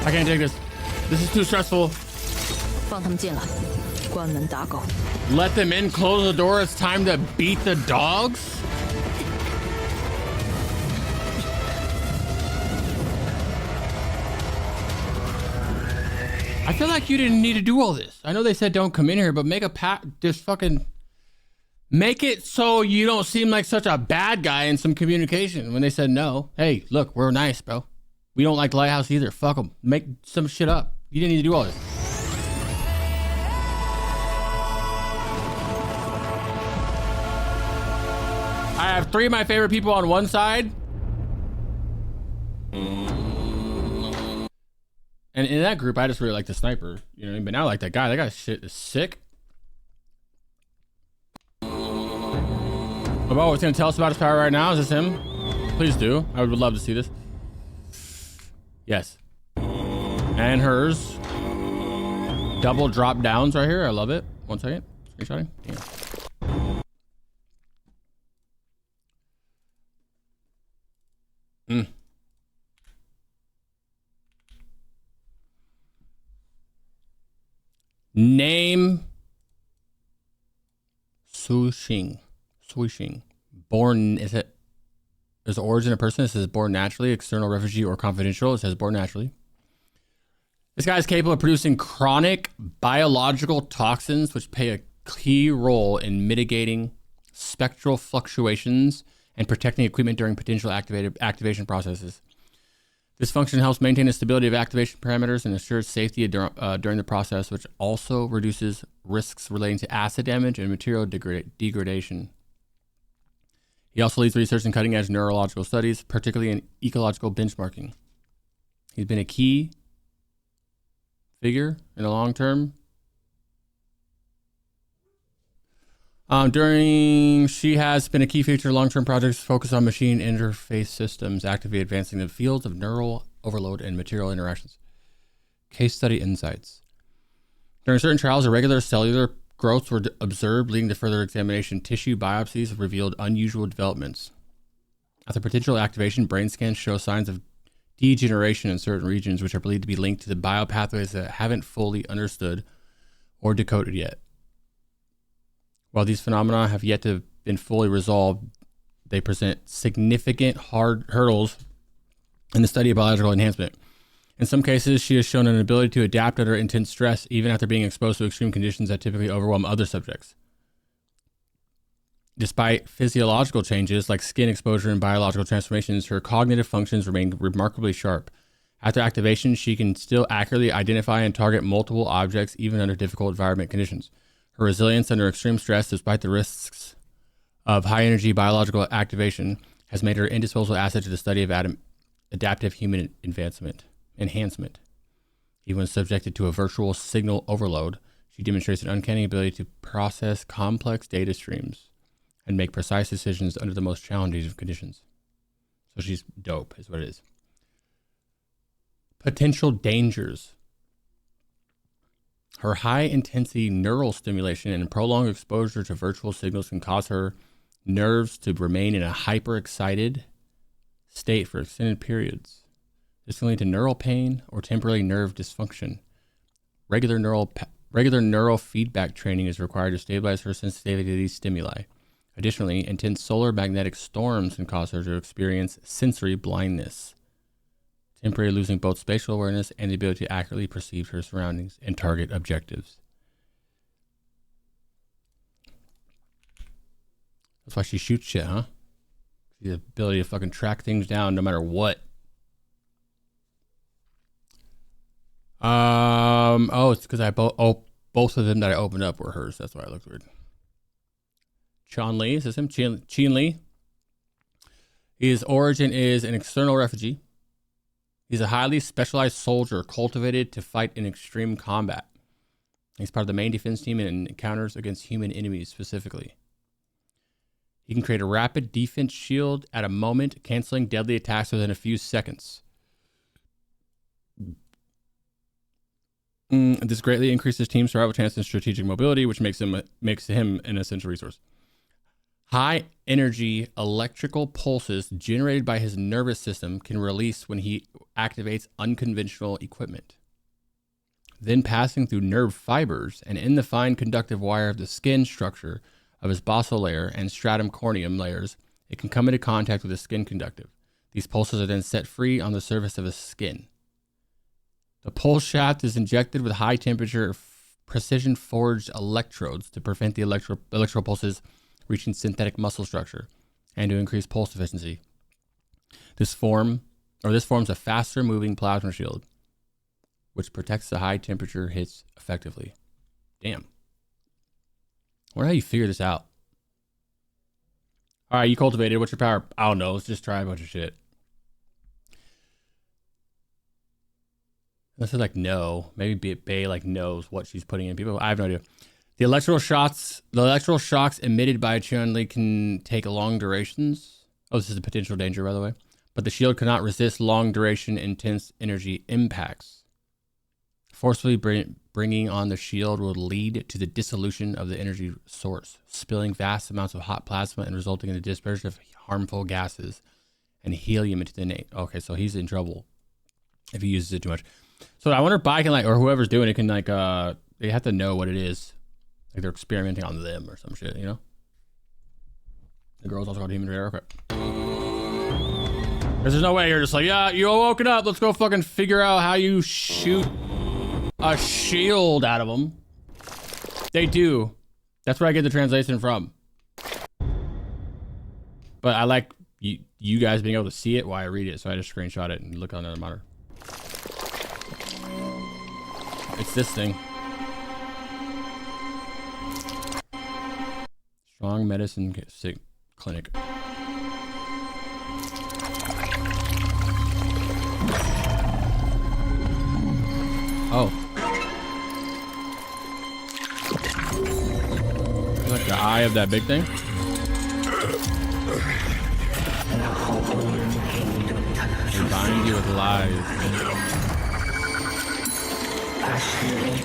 I can't take this. This is too stressful. 放他们进来，关门打狗。 Let them in, close the door. It's time to beat the dogs. I feel like you didn't need to do all this. I know they said don't come in here, but make a just fucking make it so you don't seem like such a bad guy in some communication when they said no. Hey, look, we're nice, bro. We don't like the lighthouse either. Fuck them. Make some shit up. You didn't need to do all this. I have 3 of my favorite people on one side. And in that group, I just really like the sniper. You know what I mean? But now I like that guy. That guy's shit is sick. About what's going to tell us about his power right now? Is this him? Please do. I would love to see this. Yes. And hers. Double drop downs right here. I love it. 1 second. Screenshotting. Yeah. Name Suixing. Born, is it? There's origin of person. It says born naturally, external refugee, or confidential. It says born naturally. This guy is capable of producing chronic biological toxins, which play a key role in mitigating spectral fluctuations and protecting equipment during potential activation processes. This function helps maintain the stability of activation parameters and ensures safety during the process, which also reduces risks relating to acid damage and material degradation. He also leads research in cutting-edge neurological studies, particularly in ecological benchmarking. He's been a key figure in the long term. She has been a key feature of long-term projects focused on machine interface systems, actively advancing the fields of neural overload and material interactions. Case study insights. During certain trials, irregular cellular growths were observed, leading to further examination. Tissue biopsies revealed unusual developments. After potential activation, brain scans show signs of degeneration in certain regions, which are believed to be linked to the biopathways that haven't fully understood or decoded yet. While these phenomena have yet to have been fully resolved, they present significant hurdles in the study of biological enhancement. In some cases, she has shown an ability to adapt under intense stress, even after being exposed to extreme conditions that typically overwhelm other subjects. Despite physiological changes like skin exposure and biological transformations, her cognitive functions remain remarkably sharp. After activation, she can still accurately identify and target multiple objects even under difficult environment conditions. Her resilience under extreme stress, despite the risks of high-energy biological activation, has made her an indispensable asset to the study of adaptive human enhancement. Even when subjected to a virtual signal overload, she demonstrates an uncanny ability to process complex data streams and make precise decisions under the most challenging of conditions. So she's dope, is what it is. Potential dangers. Her high-intensity neural stimulation and prolonged exposure to virtual signals can cause her nerves to remain in a hyper-excited state for extended periods. This can lead to neural pain or temporary nerve dysfunction. Regular neural feedback training is required to stabilize her sensitivity to these stimuli. Additionally, intense solar magnetic storms can cause her to experience sensory blindness, temporarily losing both spatial awareness and the ability to accurately perceive her surroundings and target objectives. That's why she shoots shit, huh? The ability to fucking track things down no matter what. Oh, it's because both of them that I opened up were hers. That's why I looked weird. Chun Li, is this him? Chin Li. His origin is an external refugee. He's a highly specialized soldier cultivated to fight in extreme combat. He's part of the main defense team in encounters against human enemies specifically. He can create a rapid defense shield at a moment, canceling deadly attacks within a few seconds. This greatly increases team survival chance and strategic mobility, which makes him an essential resource. High energy electrical pulses generated by his nervous system can release when he activates unconventional equipment. Then passing through nerve fibers and in the fine conductive wire of the skin structure of his basal layer and stratum corneum layers, it can come into contact with the skin conductive. These pulses are then set free on the surface of his skin. The pulse shaft is injected with high temperature precision forged electrodes to prevent the electrical pulses reaching synthetic muscle structure and to increase pulse efficiency. This forms a faster moving plasma shield, which protects the high temperature hits effectively. Damn. I wonder how you figure this out. All right, you cultivated. What's your power? I don't know. Let's just try a bunch of shit. This is like no. Maybe Bay like knows what she's putting in people. I have no idea. The electrical shocks emitted by Chun-Li can take long durations. Oh, this is a potential danger, by the way. But the shield cannot resist long duration, intense energy impacts. Forcefully bringing on the shield will lead to the dissolution of the energy source, spilling vast amounts of hot plasma and resulting in the dispersion of harmful gases and helium into the night. Okay, so he's in trouble if he uses it too much. So I wonder if Bai can like, or whoever's doing it can like, they have to know what it is. Like they're experimenting on them or some shit, you know? The girl's also called Demon Trader. Okay. Because there's no way you're just like, yeah, you woken up. Let's go fucking figure out how you shoot a shield out of them. They do. That's where I get the translation from. But I like you guys being able to see it while I read it. So I just screenshot it and look on the monitor. It's this thing. Strong Medicine Clinic. Oh. Like the eye of that big thing? They bind you with lies.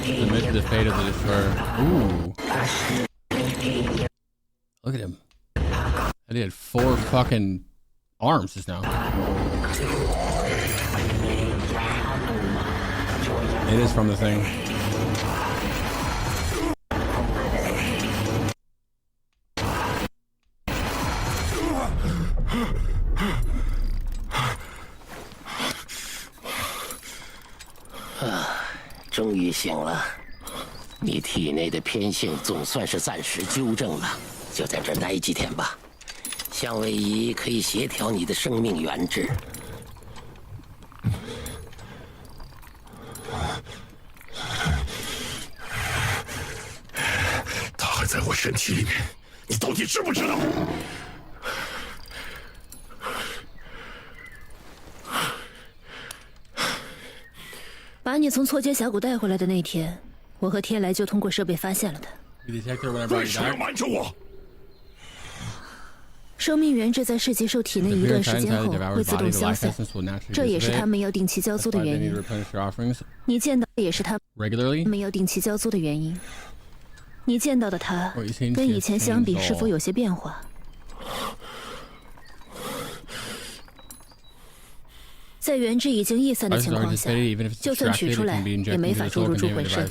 Submit to the fate of the destroyer. Ooh. Look at him. I did 4 fucking arms just now. It is from the thing.啊，终于醒了。你体内的偏性总算是暂时纠正了，就在这儿待几天吧。相位仪可以协调你的生命源质。在我身体里面，你到底知不知道？把你从错阶峡谷带回来的那天，我和天来就通过设备发现了他。为什么要瞒着我？生命源质在噬极兽体内一段时间后会自动消散，这也是他们要定期交租的原因。你见到的也是他们要定期交租的原因。你见到的他跟以前相比是否有些变化？在原质已经逸散的情况下，就算取出来也没法注入诸魂身。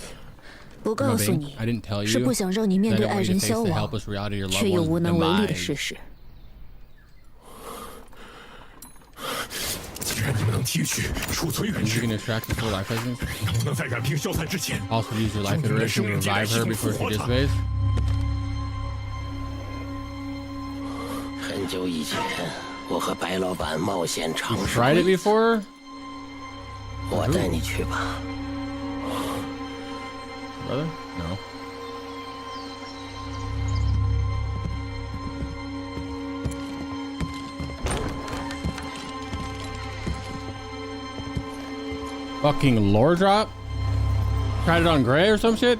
不告诉你，是不想让你面对爱人消亡，却又无能为力的事实。既然你们能提取、储存原质，能不能在染瓶消散之前，用你们的生命体来复活它？很久以前，我和白老板冒险尝试。我带你去吧。Brother? No. Fucking lore drop? Tried it on Gray or some shit?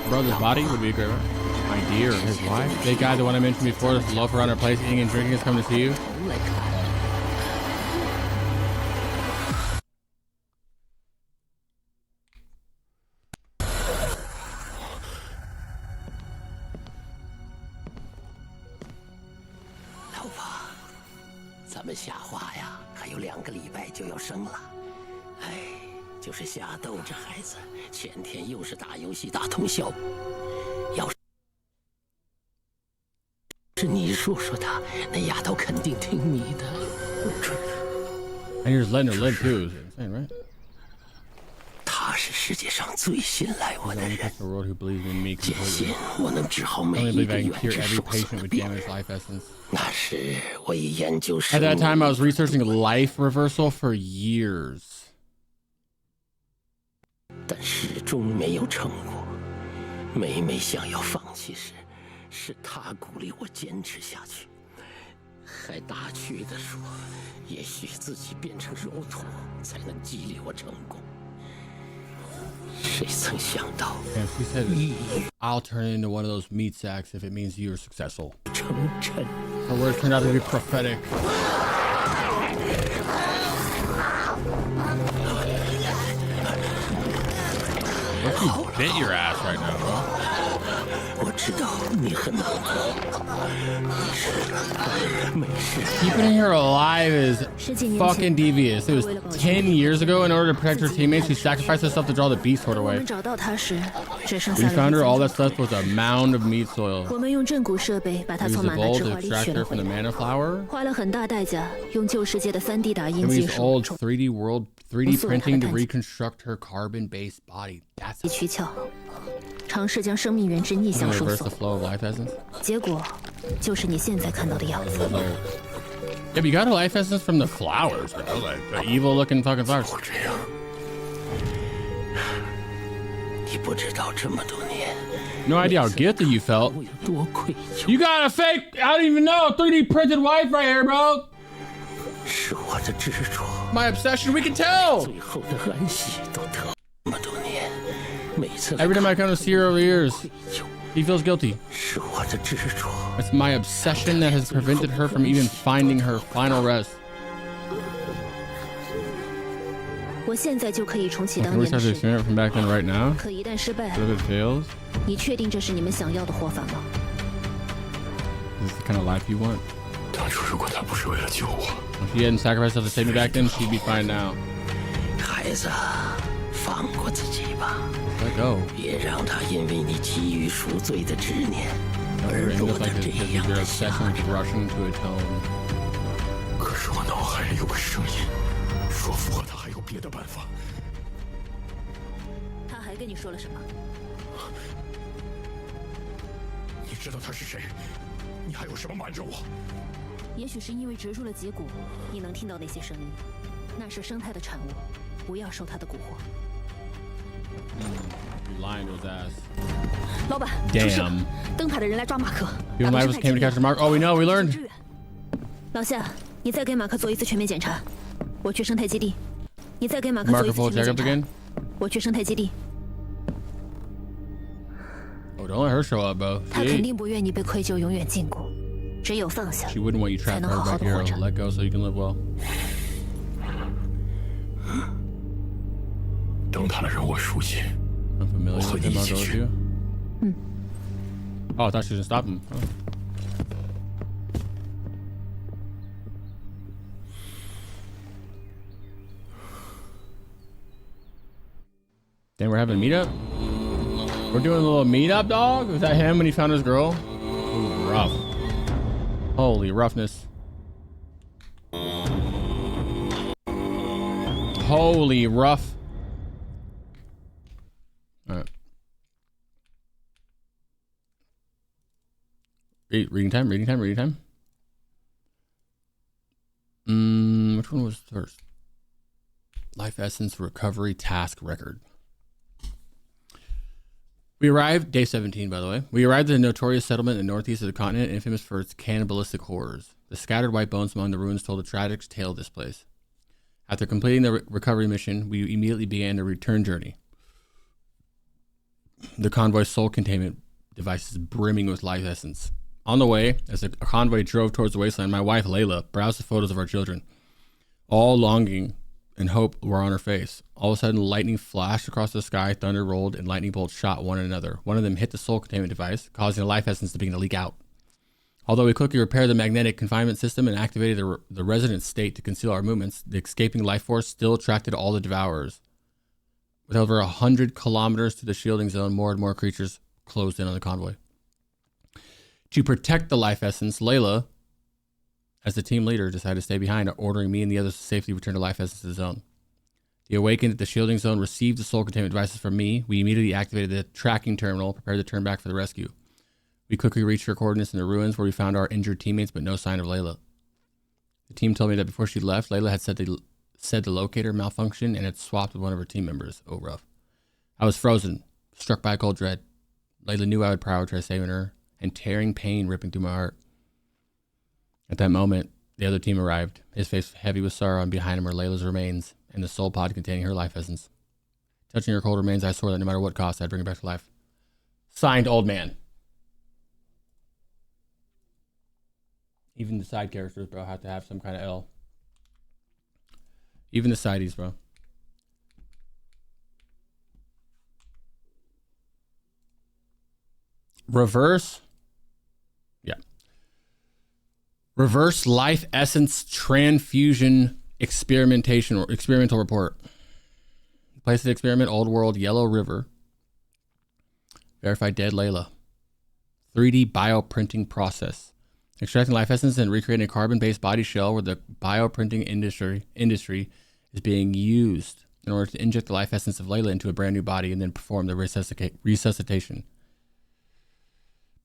Brother's body would be a great one. My dear, his wife? Big guy, the one I mentioned before, that's love around our place, eating and drinking, is coming to see you.就是瞎逗着孩子，前天又是打游戏打通宵。要是你说说她，那丫头肯定听你的。And you're just letting her live too. It's insane, right? 她是世界上最信赖我的人，坚信我能治好每一个原质受损的病人。那时我已研究生。At that time, I was researching life reversal for years. 但始终没有成果。每每想要放弃时，是他鼓励我坚持下去，还打趣地说：“也许自己变成肉虫，才能激励我成功。”谁曾想到，I'll turn into one of those meat sacks if it means you're successful. 成真。Her words turned out to be prophetic. You bit your ass right now, bro. 我知道你很难过。没事。Keeping her alive is fucking devious. It was 10 years ago. In order to protect her teammates, she sacrificed herself to draw the beast sword away. We found her. All that's left was a mound of meat soil. We used the bowl to extract her from the mana flower. And we used old 3D printing to reconstruct her carbon-based body. That's 尝试将生命原质逆向输送，结果就是你现在看到的样子。Yeah, but you got a life essence from the flowers, bro. Like the evil-looking fucking flowers. 你不知道这么多年。No idea how gifted you felt. You got a fake, I don't even know, 3D printed wife right here, bro. 是我的执着。My obsession, we can tell. 最后的安息都得这么多年。Every time I come to see her over the years, he feels guilty. It's my obsession that has prevented her from even finding her final rest. 我现在就可以重启当 Can we 年的 start 事 to expand it from back then right now? 可一旦失败， What if it fails? 你确定这是你们想要的活法吗？ This is the kind of life you want. 当初如果他不是为了救我， If she hadn't sacrificed herself to save me back then, she'd be fine now. 孩子，放过自己吧。 Let go. 别让他因为你急于赎罪的执念而落得这样的下场。可是我脑海里有个声音，说服我他还有别的办法。他还跟你说了什么？你知道他是谁？你还有什么瞒着我？也许是因为植入了脊骨，你能听到那些声音，那是生态的产物，不要受他的蛊惑。lying to his ass. 老板， Damn. 灯塔的人来抓马克。 People might have came to catch Mark. Oh, we know. We learned. 老夏，你再给马克做一次全面检查。我去生态基地。你再给马克做一次 Mark 全 full 面 checkup 检查。 again. 我去生态基地。 Oh, don't let her show up, bro. 他肯定不愿你被愧疚永远禁锢，只有放下， She wouldn't want you 才 trapped 能 her 好好 back 的活 here. 着。 Let go so you can live well. 灯塔的人我熟悉， I'm familiar 我和 with 你 him. 一 I'll 起 go with 去。 you. Oh, I thought she was gonna stop him. Oh. Then we're having a meetup? We're doing a little meetup, dog? Was that him when he found his girl? Ooh, rough. Holy roughness. Holy rough. Alright. Reading time. Which one was first? Life Essence Recovery Task Record. We arrived, day 17, by the way. We arrived at a notorious settlement in the northeast of the continent, infamous for its cannibalistic horrors. The scattered white bones among the ruins told a tragic tale of this place. After completing the recovery mission, we immediately began the return journey. The convoy's soul containment devices brimming with life essence. On the way, as the convoy drove towards the wasteland, my wife, Layla, browsed the photos of our children. All longing and hope were on her face. All of a sudden, lightning flashed across the sky, thunder rolled, and lightning bolts shot one another. One of them hit the soul containment device, causing the life essence to begin to leak out. Although we quickly repaired the magnetic confinement system and activated the resident state to conceal our movements, the escaping life force still attracted all the devourers. With over 100 kilometers to the shielding zone, more and more creatures closed in on the convoy. To protect the life essence, Layla, as the team leader, decided to stay behind, ordering me and the others to safely return to life essence to the zone. The awakened at the shielding zone received the soul containment devices from me. We immediately activated the tracking terminal, prepared to turn back for the rescue. We quickly reached her coordinates in the ruins where we found our injured teammates, but no sign of Layla. The team told me that before she left, Layla had said the locator malfunctioned and had swapped with one of her team members. Oh, rough. I was frozen, struck by a cold dread. Layla knew I would prioritize saving her, and tearing pain ripping through my heart. At that moment, the other team arrived, his face heavy with sorrow, and behind him were Layla's remains and the soul pod containing her life essence. Touching her cold remains, I swore that no matter what cost, I'd bring her back to life. Signed, Old Man. Even the side characters, bro, have to have some kind of L. Even the sideys, bro. Reverse. Yeah. Reverse life essence transfusion experimental report. Place of the experiment, Old World, Yellow River. Verified dead Layla. 3D bioprinting process. Extracting life essence and recreating a carbon-based body shell where the bioprinting industry is being used in order to inject the life essence of Layla into a brand new body and then perform the resuscitation.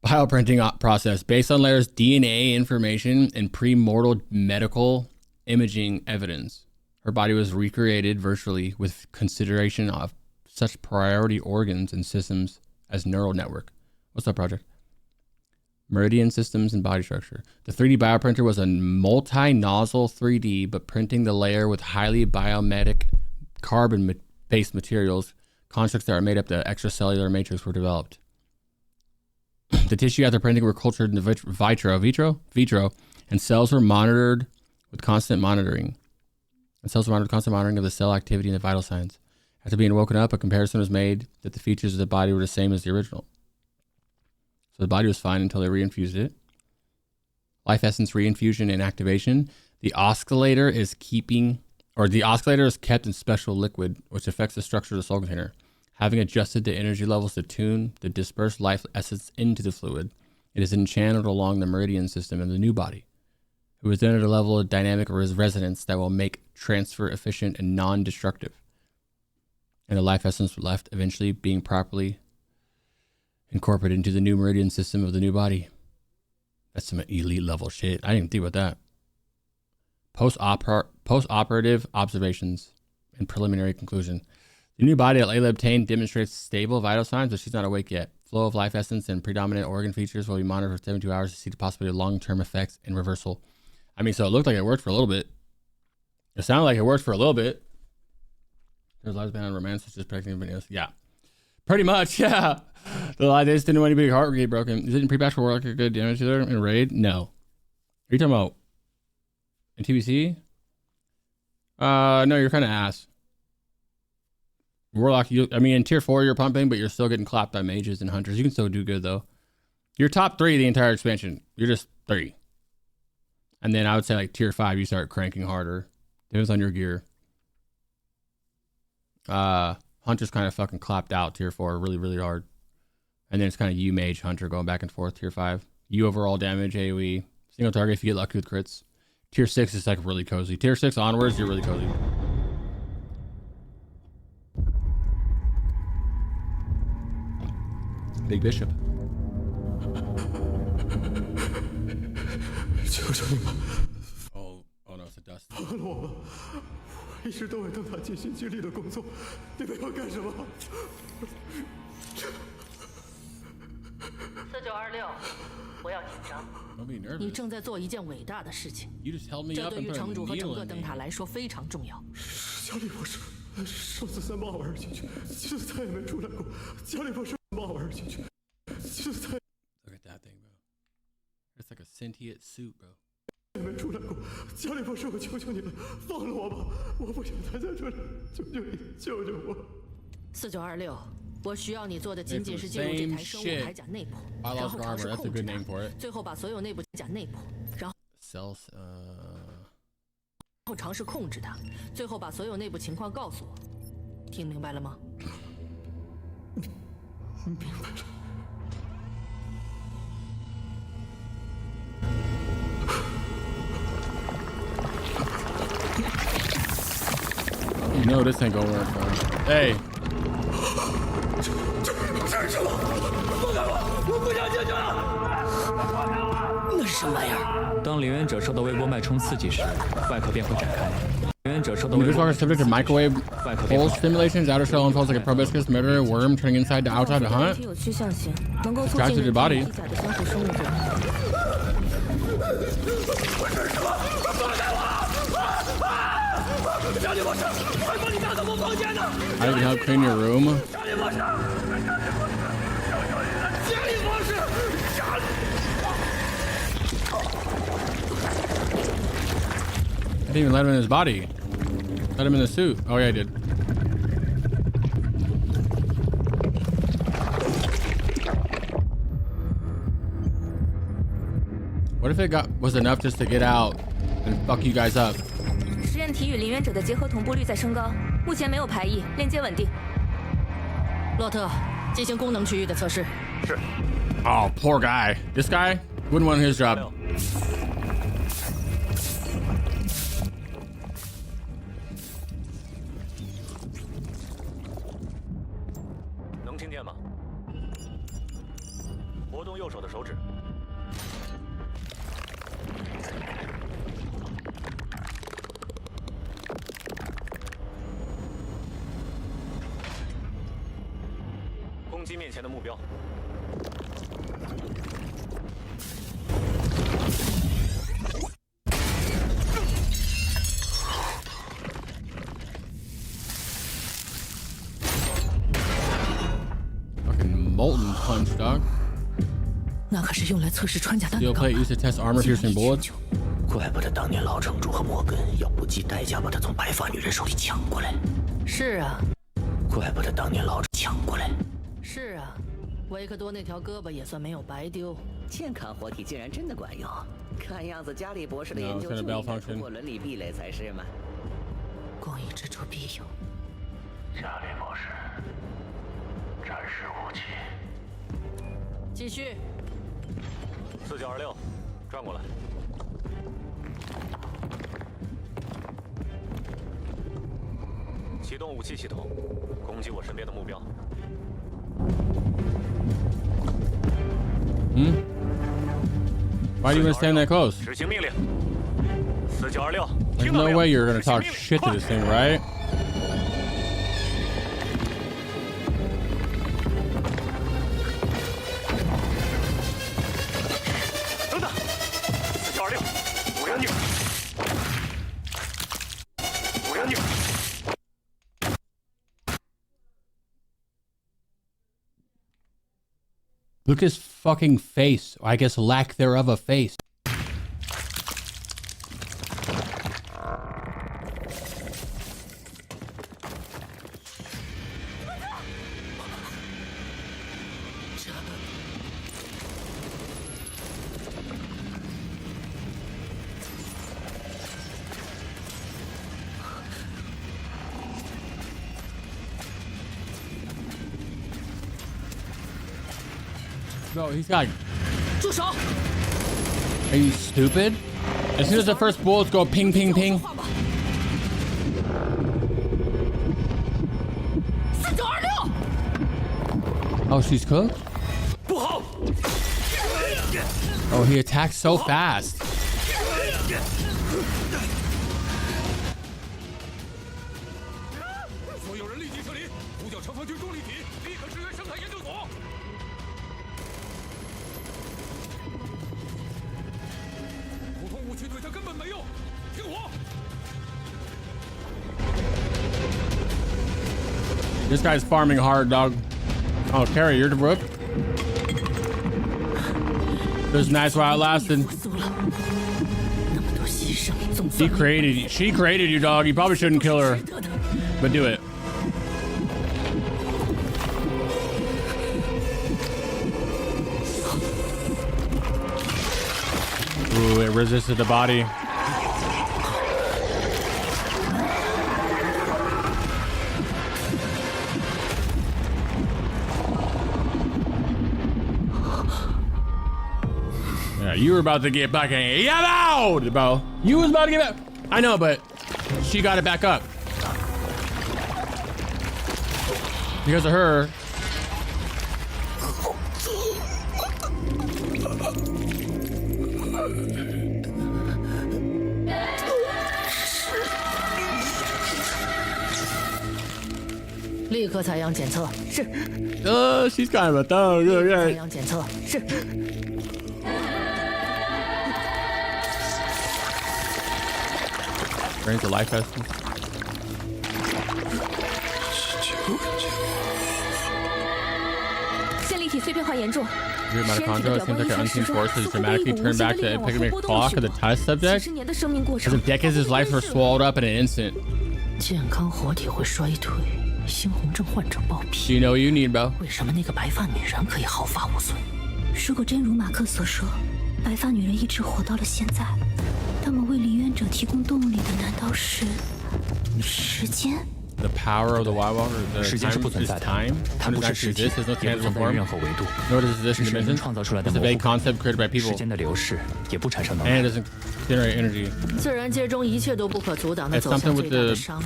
Bioprinting process based on Layla's DNA information and pre-mortal medical imaging evidence. Her body was recreated virtually with consideration of such priority organs and systems as neural network. What's that project? Meridian systems and body structure. The 3D bioprinter was a multi-nozzle 3D, but printing the layer with highly biomimetic carbon-based materials, constructs that are made up the extracellular matrix were developed. The tissue after printing were cultured in the vitro, and cells were monitored with constant monitoring. of the cell activity and the vital signs. After being woken up, a comparison was made that the features of the body were the same as the original. So the body was fine until they reinfused it. Life essence reinfusion and activation. The oscillator is kept in special liquid, which affects the structure of the soul container. Having adjusted the energy levels to tune the dispersed life essence into the fluid, it is then channeled along the meridian system of the new body. It was then at a level of dynamic resonance that will make transfer efficient and non-destructive. And the life essence left eventually being properly incorporated into the new meridian system of the new body. That's some elite level shit. I didn't even think about that. Post-operative observations and preliminary conclusion. The new body that Layla obtained demonstrates stable vital signs, but she's not awake yet. Flow of life essence and predominant organ features will be monitored for 72 hours to see the possibility of long-term effects and reversal. I mean, so it looked like it worked for a little bit. It sounded like it worked for a little bit. There's lives been on romance, such as pregnant videos. Yeah. Pretty much, yeah. The lie they just didn't want anybody heart rate broken. Is it in pre-patch for work good damage there in raid? No. Are you talking about in TBC? No, you're kind of ass. Warlock, I mean, in tier 4 you're pumping, but you're still getting clapped by mages and hunters. You can still do good though. You're top 3 the entire expansion. You're just 3. And then I would say like tier 5 you start cranking harder. Depends on your gear. Hunter's kind of fucking clapped out tier 4 really, really hard. And then it's kind of you mage hunter going back and forth tier 5. You overall damage, AoE, single target if you get lucky with crits. Tier 6 is like really cozy. Tier 6 onwards, you're really cozy. Big Bishop. Oh no, it's a dust. 一直都为灯塔尽心尽力的工作，你们要干什么？4926，不要紧张。你正在做一件伟大的事情，这对于城主和整个灯塔来说非常重要。加里博士，上次3把我而进去，就再也没出来过。加里博士把我而进去，就再。Look at that thing, bro. It's like a sentient suit, bro. 没出来过，加里博士，我求求你了，放了我吧！我不想待在这里，求求你，救救我！4926，我需要你做的仅仅是进入这台生物铠甲内部，然后尝试控制它，最后把所有内部甲内部，然后尝试控制它，最后把所有内部情况告诉我。听明白了吗？明白了。You know this ain't gonna work, bro. Hey. 这是什么？放开我！我不想进去了！那是什么玩意儿？当领源者受到微波脉冲刺激时，外壳便会展开。领源者受到 This walker is subject to microwave pulse stimulations. Outer shell unfolds like a proboscis murderer worm turning inside to outside to hunt. Drives through the body. 加里博士，快帮你打扫我房间呢！ I can help clean your room. 加里博士，加里博士，加里。I didn't even let him in his body. Let him in the suit. Oh yeah, I did. What if it was enough just to get out and fuck you guys up? 实验体与领源者的结合同步率在升高，目前没有排异，链接稳定。洛特，进行功能区域的测试。是。Oh, poor guy. This guy wouldn't want his job. 能听见吗？活动右手的手指。 攻击面前的目标。Fucking molten punch, dog. 那可是用来测试穿甲弹的。 Steel plate used to test armor piercing bullets. 怪不得当年老城主和摩根要不计代价把他从白发女人手里抢过来。是啊。怪不得当年老抢过来。 是啊，维克多那条胳膊也算没有白丢。健康活体竟然真的管用，看样子加里博士的研究就应该通过伦理壁垒才是嘛。公益之处必有。加里博士，战士武器。继续。4926，转过来。启动武器系统，攻击我身边的目标。 Why do you want to stand that close? 执行命令。4926， There's no way you're gonna talk shit to this thing, right? Look at his fucking face. I guess lack thereof a face. No, he's got. Are you stupid? As soon as the first bullets go ping, ping, ping. Oh, she's cooked? Oh, he attacks so fast. This guy's farming hard, dog. Oh, Carrie, you're the rook. It was nice while it lasted. She created you, dog. You probably shouldn't kill her, but do it. Ooh, it resisted the body. You were about to get back and get out, bro. You was about to get back. I know, but she got it back up. Because of her. She's kind of a thug. Brings the life essence. Your mitochondria seems like an unseen force has dramatically turned back the epidemic clock of the test subject. As if decades of his life were swallowed up in an instant. Do you know what you need, bro? 如果真如马克所说，白发女人一直活到了现在，那么为离愿者提供动力的难道是时间？ The power of the White Walker, the 时间是不存在的，它不是实体，也不存在任何维度。 Nor does this 只是人 dimension. 创造出来的 It's a 模 vague 糊感。 concept created by people. 时间的流逝也不产生能 And 量。 it doesn't generate energy. 自然界中一切都不可阻挡的 It's 走向 something 最 with 大的 the 伤，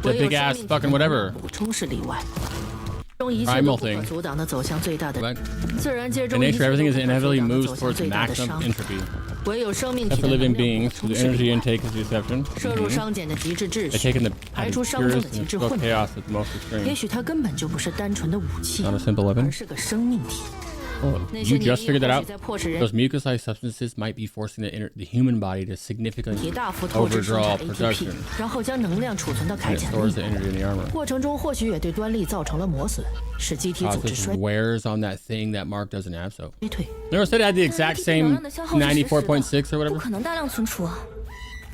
the 唯有 big 生 ass 命体 fucking 的 whatever. 补充是例外。中一切 Primal 都不可 thing. 阻挡的走向最大的。自然界 In 中一 nature, 切都 everything 不 is 可 inevitably 阻挡的 moves 走向 towards 最大的 maximum 伤， entropy. 唯有生命 Except 体 for 的 living 能量 beings, 补充 whose 是 energy 例外。 intake is the exception. 摄入伤减的极致秩 They 序， take in the 排除伤 purest 痛的 and 极致 full 混 chaos 乱。 at the most 也 extreme. 许它根本就不是单纯的武器， Not a simple weapon. 而是个生命体。 Oh, 那些 you 粘 just 液 figured that 或 out? 许在迫使人 Those mucus-like substances might be forcing the human body to 体 significantly 大幅透支生 overdraw 产 production. ATP，然后将能量储存到铠 And it 甲 stores 内 the energy in the armor. 过程中或许也对端粒造成了磨损，使机体组织 Causes 衰 wears on that thing that Mark doesn't have, so. 退。 Never said it had the exact same 94.6 or 不 whatever. 可能大量存储啊！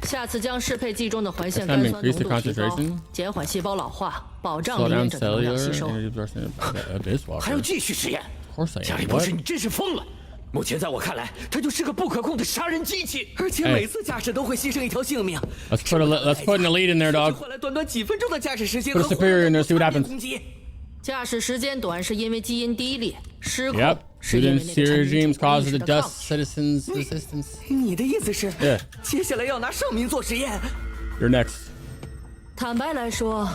下次将适配剂中的环线 Next 苷 time 酸 increase 浓 the 度提高 concentration.，减缓细胞老化，保障 Slow 离 down 愿者的能量 cellular 吸收。 energy absorption. Abyss 还要 walker. 继续实验？ Of course I 加 am. 里博士， What? 你真是疯了！目前在我看来，他就是个不可控的杀人机器，而且每次驾驶都会牺牲一条性命。 Let's put an elite in there, 只 dog. 换来短短几分钟的驾驶时间 Put 和 a superior in there, see what 攻 happens. 击。驾驶时间短是因为基因低劣，失控 Yep. 是因为 Student 那个沉 Syria 迷 dreams 主义意 causes 识 the 的抗 dust 拒。 citizens' resistance. 你的意思是， Yeah. 接下来要拿上民做实验？ You're next. 坦白来说，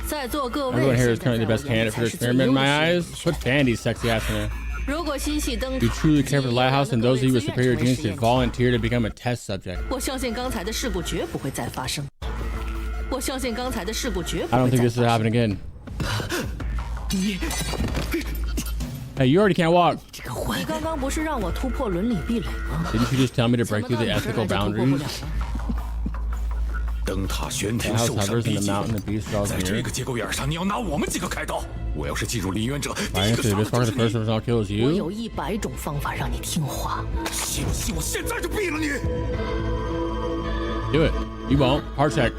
在座各位 Everyone here is 现在 currently 在 the 我 best 眼里 candidate 才 for 是最 experiment 优 in my 的 eyes. Put Fandy's sexy ass in there. 如果新系灯 You 塔 truly care for the 基因 lighthouse, 能 and 够 those of you 为 with 自愿 superior 成为 genes 实 should 验者 volunteer to become a test subject. 我相信刚才的事故绝不会再发生。我相信刚才的事故绝不 I don't 会 think 再 this will 发 happen 生。 again. Hey, you already can't walk. 你刚刚不是让我突破伦理壁垒吗？ Didn't you just tell me to break through the 怎么到你这儿 ethical 来就突破不 boundaries? 了了？灯塔悬停，受伤逼近。在这个节骨眼上，你要拿我们几个开刀？我要是进入林渊者，第一个杀的就是你。我有100种方法让你听话。信不信我现在就毙了你 ？Do it. You won't. Hard check.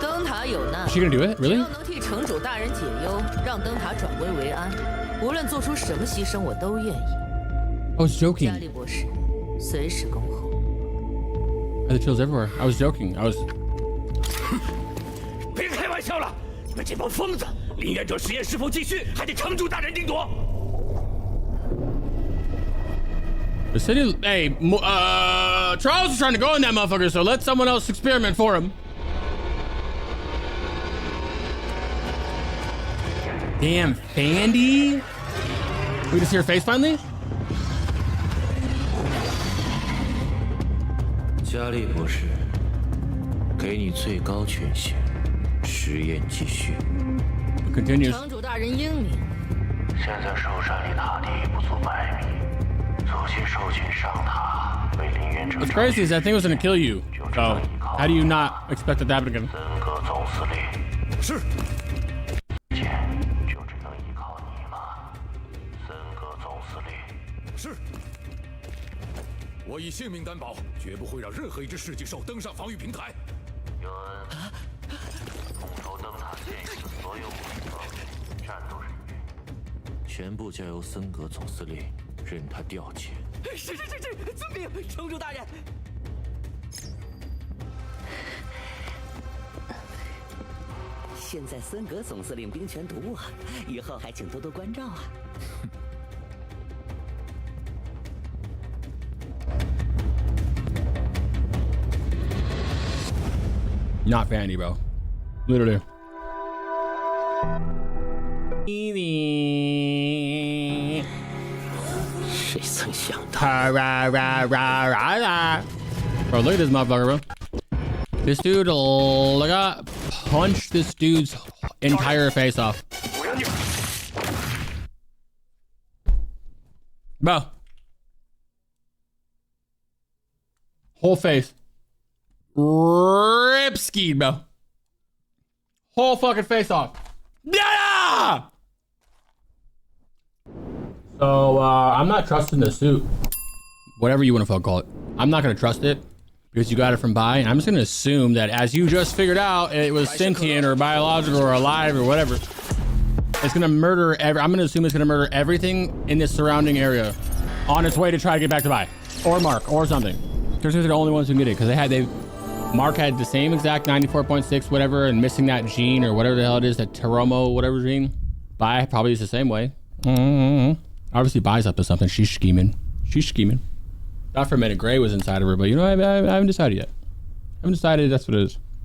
灯塔有难。She gonna do it? Really? 只要能替城主大人解忧，让灯塔转危为安，无论做出什么牺牲，我都愿意。I was joking. 加利博士，随时恭候。I had chills everywhere. I was joking. I was. 别开玩笑了！你们这帮疯子！林渊者实验是否继续，还得城主大人定夺。The city. Hey, Charles is trying to go in that motherfucker, so let someone else experiment for him. Damn, Fandy. We just see her face finally. 加利博士，给你最高权限，实验继续。Continues. 城主大人英明。现在寿山离塔地不足100米，祖先兽群上塔为林渊者。What's crazy is that thing was gonna kill you. So how do you not expect that to happen again? 森格总司令。是。就只能依靠你了，森格总司令。是。我以性命担保，绝不会让任何一只世纪兽登上防御平台。尤恩，统筹灯塔建设的所有武器装备、战斗人员，全部交由森格总司令任他调遣。是，遵命，城主大人。现在森格总司令兵权独我，以后还请多多关照啊。Not Fanny, bro. Literally. 谁曾想到 Bro, look at this motherfucker, bro. This dude, look at punch this dude's entire face off. Bro. Whole face. Rip skied, bro. Whole fucking face off. Yeah! So, I'm not trusting the suit. Whatever you want to call it. I'm not going to trust it because you got it from Bai. And I'm just going to assume that as you just figured out, it was sentient or biological or alive or whatever. It's going to murder I'm going to assume it's going to murder everything in this surrounding area on its way to try to get back to Bai or Mark or something. Because they're the only ones who can get it. Because Mark had the same exact 94.6 whatever and missing that gene or whatever the hell it is, that Teromo whatever gene. Bai probably is the same way. Obviously Bai's up to something. She's scheming. Thought for a minute Gray was inside of her, but you know, I haven't decided yet. I haven't decided that's what it is.